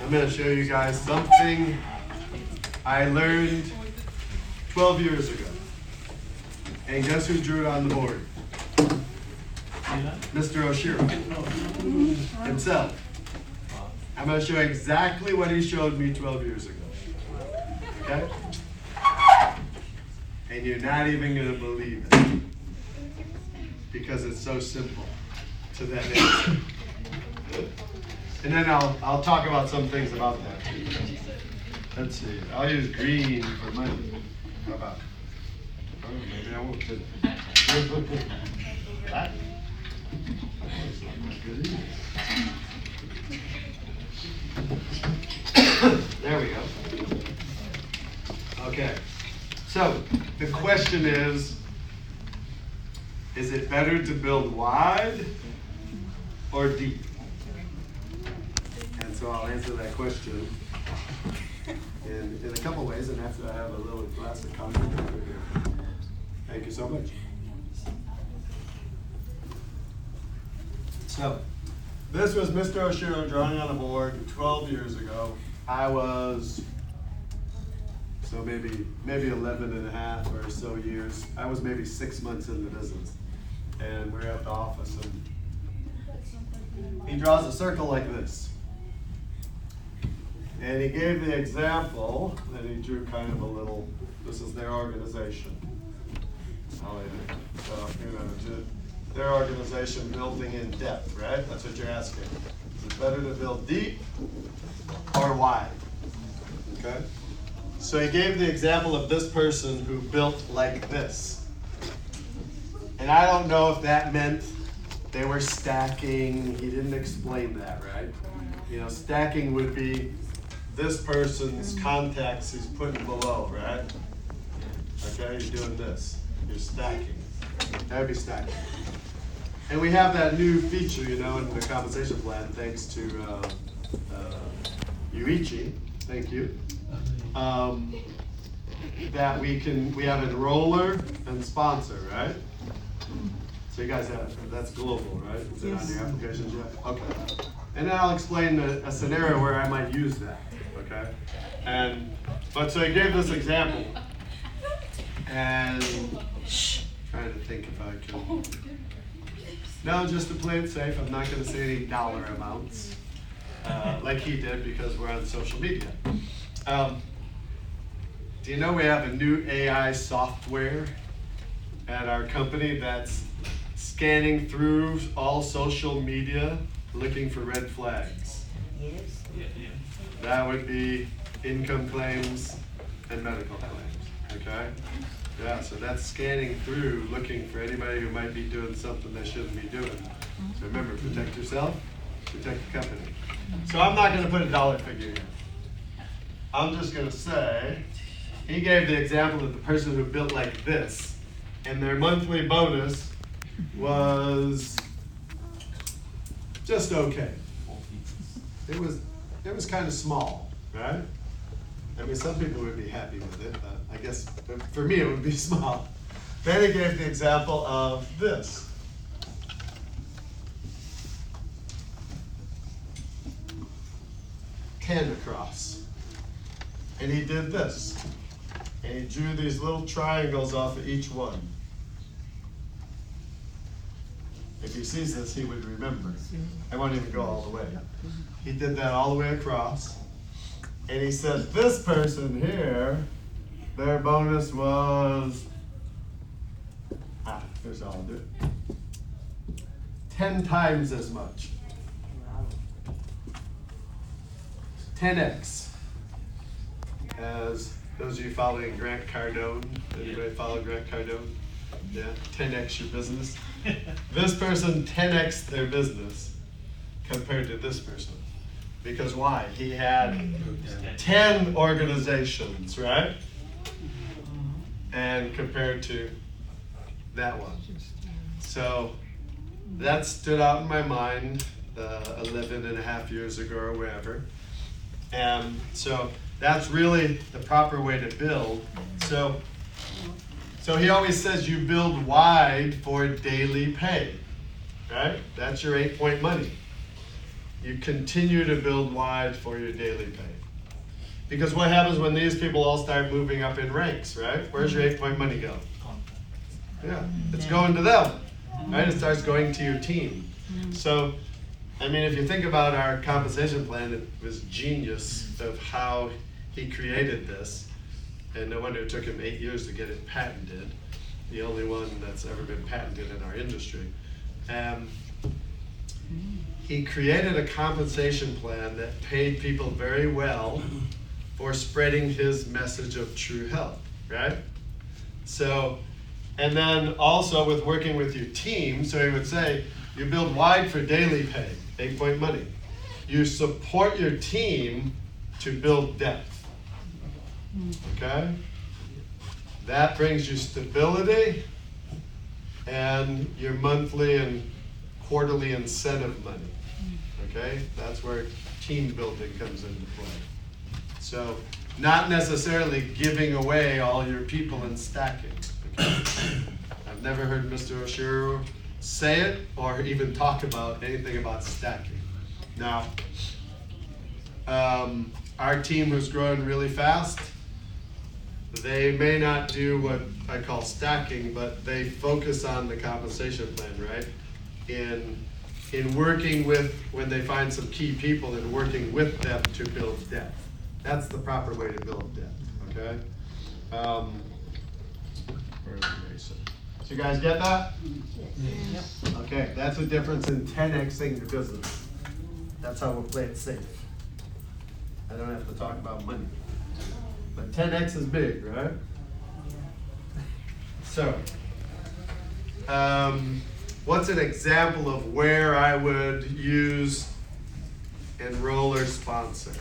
I'm going to show you guys something I learned 12 years ago. And guess who drew it on the board? Mr. Oshiro himself. I'm going to show you exactly what he showed me 12 years ago. Okay? And you're not even going to believe it. because it's so simple to that answer. And then I'll talk about some things about that. Let's see. I'll use green for money. How about? Oh, maybe I won't do that. That's not that good either. There we go. Okay. So the question is it better to build wide or deep? And so I'll answer that question in a couple ways, and after I have a little glass of coffee over here. Thank you so much. So, this was Mr. Oshiro drawing on a board 12 years ago. I was, so maybe 11 and a half or so years. I was maybe 6 months in the business. And we're at the office, and he draws a circle like this. And he gave the example, and he drew kind of a little, this is their organization. So, their organization building in depth, right? That's what you're asking. Is it better to build deep or wide? Okay? So he gave the example of this person who built like this. And I don't know if that meant they were stacking. He didn't explain that, right? You know, stacking would be this person's contacts he's putting below, right? Okay, you're doing this. You're stacking. That would be stacking. And we have that new feature, you know, in the compensation plan, thanks to Yuichi. Thank you. That we have enroller and sponsor, right? So you guys have, that's global, right? Is it on your applications yet? Okay. And then I'll explain a scenario where I might use that, okay? But so he gave this example, and trying to think if I can. No, just to play it safe, I'm not going to say any dollar amounts like he did because we're on social media. Do you know we have a new AI software at our company that's scanning through all social media looking for red flags? Yes. Yeah. That would be income claims and medical claims, okay? Yeah, so that's scanning through, looking for anybody who might be doing something they shouldn't be doing. So remember, protect yourself, protect the company. So I'm not gonna put a dollar figure here. I'm just gonna say, he gave the example of the person who built like this, and their monthly bonus was just okay. It was kind of small, right? I mean, some people would be happy with it, but I guess for me it would be small. Then he gave the example of this. Ten across. And he did this. And he drew these little triangles off of each one. If he sees this, he would remember. I won't even go all the way. He did that all the way across. And he said, this person here, their bonus was, here's how I'll do it. 10 times as much. 10x. As those of you following Grant Cardone, anybody follow Grant Cardone? Yeah, 10x your business. This person 10x their business compared to this person. Because why? He had 10 organizations, right? And compared to that one. So that stood out in my mind 11 and a half years ago or wherever. And so that's really the proper way to build. So he always says you build wide for daily pay, right? That's your 8-point money. You continue to build wide for your daily pay. Because what happens when these people all start moving up in ranks, right? Where's your 8-point money go? Yeah, it's going to them, right? It starts going to your team. So, I mean, if you think about our compensation plan, it was genius of how he created this. And no wonder it took him 8 years to get it patented. the only one that's ever been patented in our industry. He created a compensation plan that paid people very well for spreading his message of true health, right? So, and then also with working with your team, so he would say, you build wide for daily pay, 8-point money. You support your team to build depth, okay? That brings you stability and your monthly and quarterly incentive money, okay? That's where team building comes into play. So, not necessarily giving away all your people and stacking, okay? I've never heard Mr. Oshiro say it or even talk about anything about stacking. Now, our team was growing really fast. They may not do what I call stacking, but they focus on the compensation plan, right? In working with, when they find some key people, and working with them to build depth. That's the proper way to build depth, okay? Where's the Mason? So you guys get that? Yep. Okay, that's the difference in 10xing your business. That's how we'll play it safe. I don't have to talk about money. But 10x is big, right? So, what's an example of where I would use enroll or sponsor,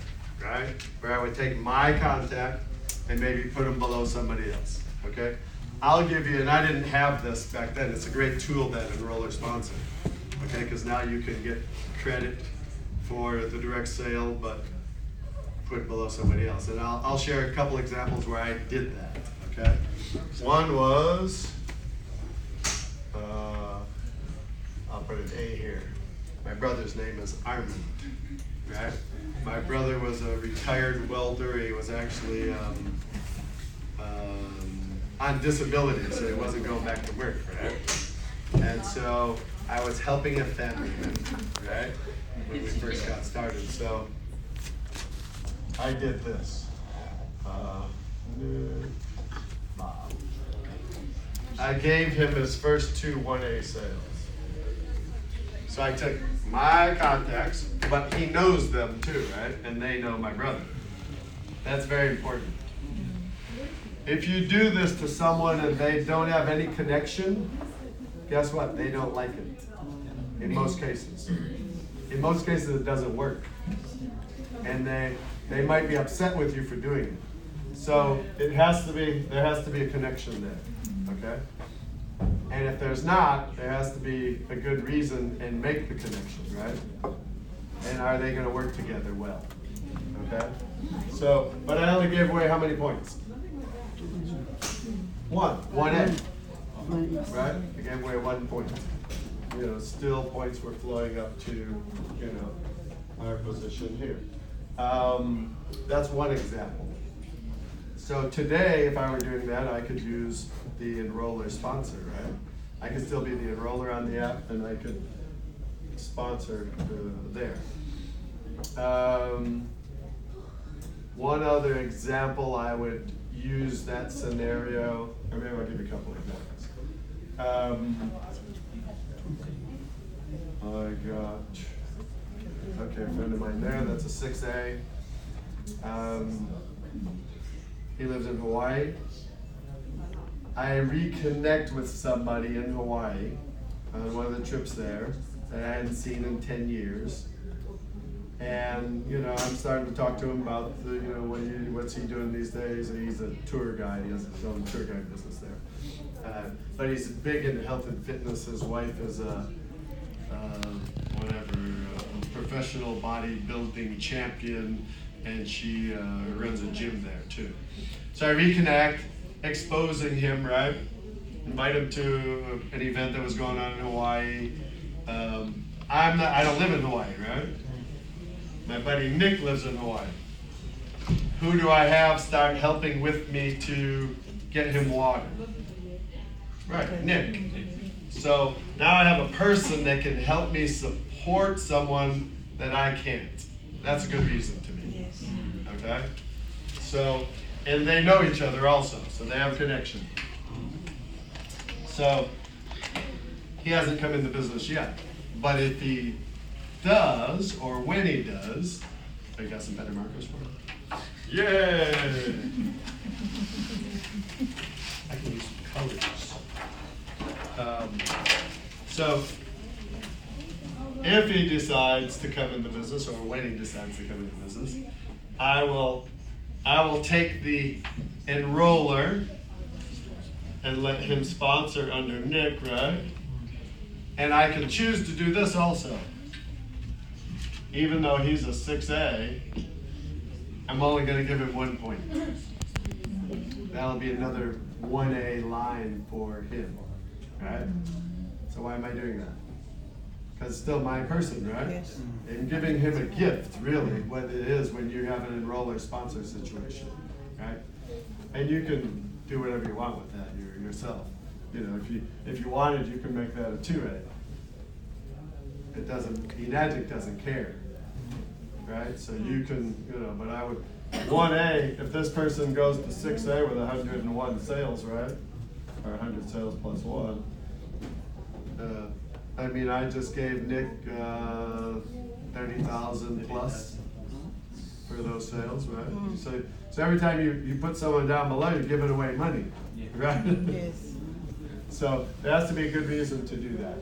right? Where I would take my contact and maybe put them below somebody else, okay? I'll give you, and I didn't have this back then, it's a great tool then, enroll or sponsor, okay? Because now you can get credit for the direct sale, but put it below somebody else. And I'll share a couple examples where I did that, okay? One was, I'll put an A here. My brother's name is Armand, right? My brother was a retired welder. He was actually on disability, so he wasn't going back to work, right? And so I was helping a family member, right? When we first got started. So I did this. I gave him his first 2 1A sales. So I took my contacts, but he knows them too, right? And they know my brother. That's very important. If you do this to someone and they don't have any connection, guess what? They don't like it. In most cases. In most cases, it doesn't work. And they might be upset with you for doing it. So there has to be a connection there, okay? And if there's not, there has to be a good reason and make the connection, right? And are they gonna work together well, okay? So, but I only gave away how many points? 1A, right? I gave away 1 point. You know, still points were flowing up to, you know, our position here. That's one example. So today, if I were doing that, I could use the enroller sponsor, right? I could still be the enroller on the app, and I could sponsor there. One other example, I would use that scenario, or maybe I'll give you a couple examples. I got, okay, a friend of mine there, that's a 6A. He lives in Hawaii. I reconnect with somebody in Hawaii on one of the trips there that I hadn't seen in 10 years. And, you know, I'm starting to talk to him about the, you know, what's he doing these days. And he's a tour guide. He has his own tour guide business there. But he's big into health and fitness. His wife is a professional bodybuilding champion, and she runs a gym there too. So I reconnect, exposing him, right? Invite him to an event that was going on in Hawaii. I don't live in Hawaii, right? My buddy Nick lives in Hawaii. Who do I have start helping with me to get him water? Right, Nick. So now I have a person that can help me support someone that I can't. That's a good reason to me. Okay? So, and they know each other also, so they have a connection. So he hasn't come into business yet. But if he does, or when he does, I got some better markers for him. Yay! I can use colors. So if he decides to come into business, or when he decides to come into business, I will take the enroller and let him sponsor under Nick, right? And I can choose to do this also. Even though he's a 6A, I'm only going to give him 1 point. That'll be another 1A line for him, right? So why am I doing that? Because it's still my person, right? Yes. I'm giving him a gift, really, what it is when you have an enroller sponsor situation, right? And you can do whatever you want with that yourself. You know, if you wanted, you can make that a 2A. It doesn't, Enagic doesn't care, right? So you can, you know, but I would, 1A, if this person goes to 6A with 101 sales, right? Or 100 sales plus 1. I mean, I just gave Nick 30,000 plus for those sales, right? So every time you put someone down below, you're giving away money, right? Yes. So there has to be a good reason to do that.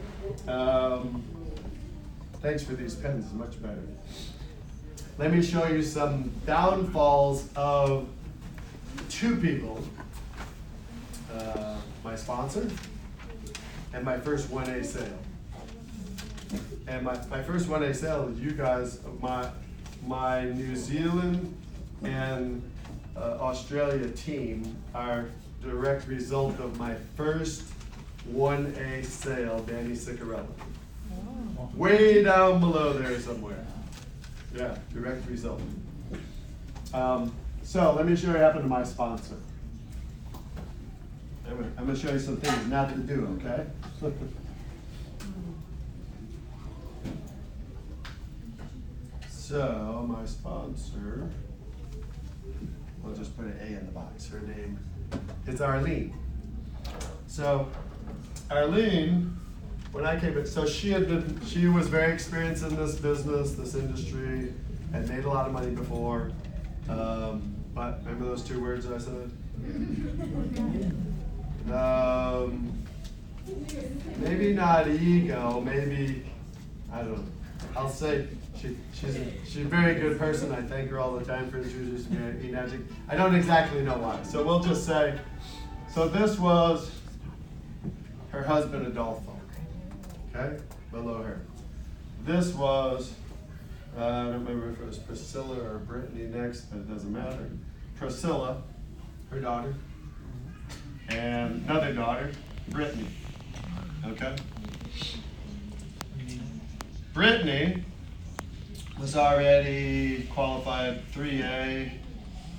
Thanks for these pens, much better. Let me show you some downfalls of 2 people. My sponsor and my first 1A sale. And my first 1A sale is you guys, my New Zealand and Australia team are direct result of my first 1A sale, Danny Ciccarella. Oh. Way down below there somewhere. Yeah, direct result. So let me show you what happened to my sponsor. I'm going to show you some things not to do, okay? So my sponsor, we'll just put an A in the box. Her name is Arlene. So Arlene, when I came in, so she was very experienced in this business, this industry, had made a lot of money before. But remember those 2 words I said? Maybe not ego, maybe, I don't know. I'll say she's a very good person. I thank her all the time for introducing me to Enagic. I don't exactly know why. So we'll just say, so this was her husband Adolfo, okay, below her. This was, I don't remember if it was Priscilla or Brittany next, but it doesn't matter. Priscilla, her daughter, and another daughter, Brittany, okay? Brittany was already qualified 3A,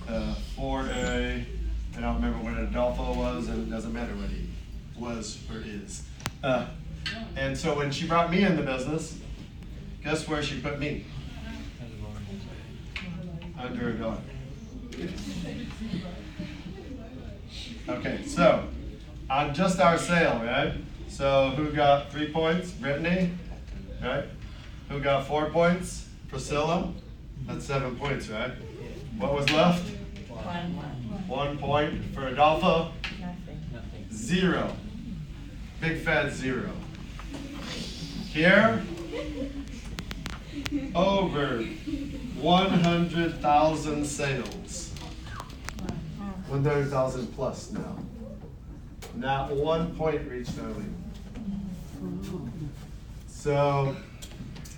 4A, I don't remember what Adolfo was, and it doesn't matter what he was or is. And so when she brought me in the business, guess where she put me? Under her daughter. Okay, so on just our sale, right? So who got 3 points? Brittany, right? Who got 4 points? Priscilla. That's 7 points, right? What was left? 1 point for Adolfo. Nothing. 0. Big fat 0. Here, over 100,000 sales. 100,000 plus now. Not 1 point reached Arlene. So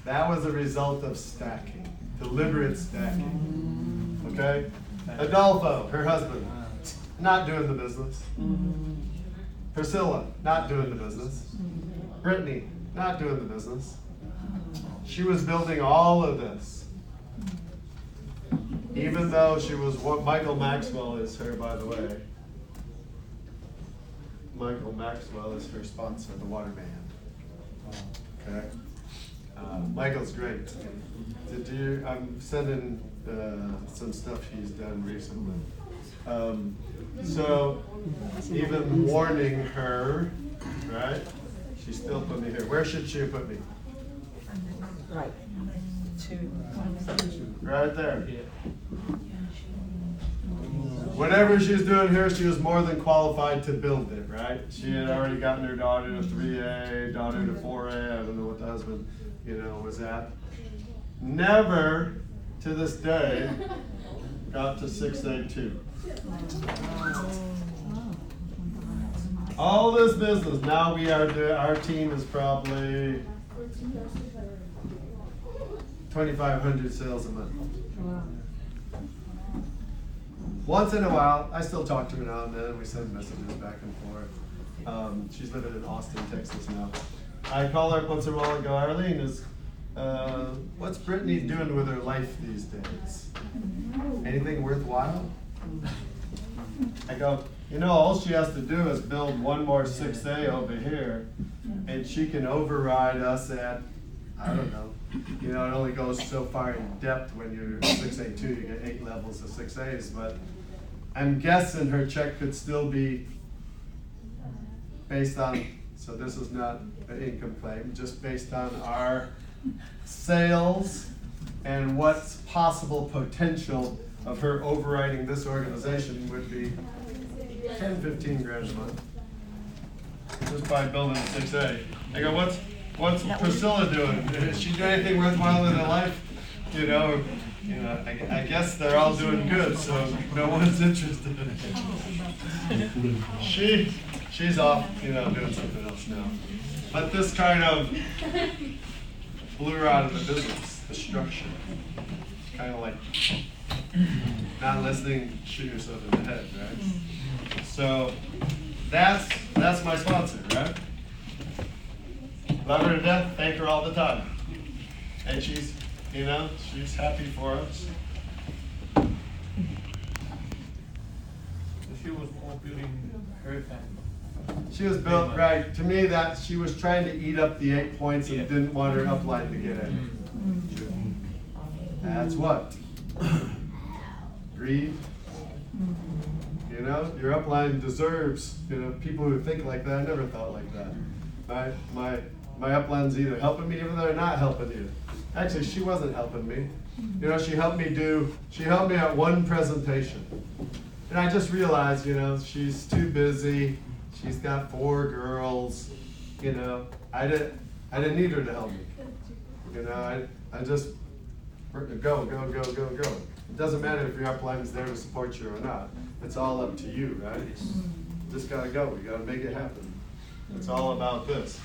that was a result of stacking, deliberate stacking. Okay? Adolfo, her husband, not doing the business. Priscilla, not doing the business. Brittany, not doing the business. She was building all of this. Even though she was what Michael Maxwell is her, by the way. Michael Maxwell is her sponsor, the water man. Okay? Michael's great. I'm sending some stuff he's done recently. So even warning her right? She still put me here. Where should she have put me? Right. Two. Right there. Whatever she was doing here, she was more than qualified to build it, right? She had already gotten her daughter to 3A, daughter to 4A. I don't know what the husband, was at. Never, to this day, got to 6A2. All this business, now our team is probably 2,500 sales a month. Once in a while, I still talk to her now and then, we send messages back and forth. She's living in Austin, Texas now. I call her once in a while and go, Arlene, what's Brittany doing with her life these days? Anything worthwhile? I go, all she has to do is build one more 6A over here, and she can override us at, I don't know. It only goes so far in depth when you're 6A2, you get 8 levels of 6As, but I'm guessing her check could still be based on, so this is not an income claim, just based on our sales and what's possible potential of her overriding this organization would be 10, 15 grand a month. Just by building a 6A. I go, what's Priscilla doing? Is she doing anything worthwhile in her life? I guess they're all doing good, so no one's interested. She's off, doing something else now. But this kind of blew her out of the business, the structure. Kind of like not listening, shoot yourself in the head, right? So that's my sponsor, right? Love her to death, thank her all the time. And she's happy for us. She was more building her family. She was built right. To me, that she was trying to eat up the 8 points and didn't want her upline to get it. That's what? Greed. Your upline deserves, people who think like that. I never thought like that. My upline's either helping me or they're not helping you. Actually, she wasn't helping me. She helped me at one presentation. And I just realized, she's too busy. She's got 4 girls. I didn't need her to help me. I just go. It doesn't matter if your upline is there to support you or not. It's all up to you, right? Just gotta go. We gotta make it happen. It's all about this.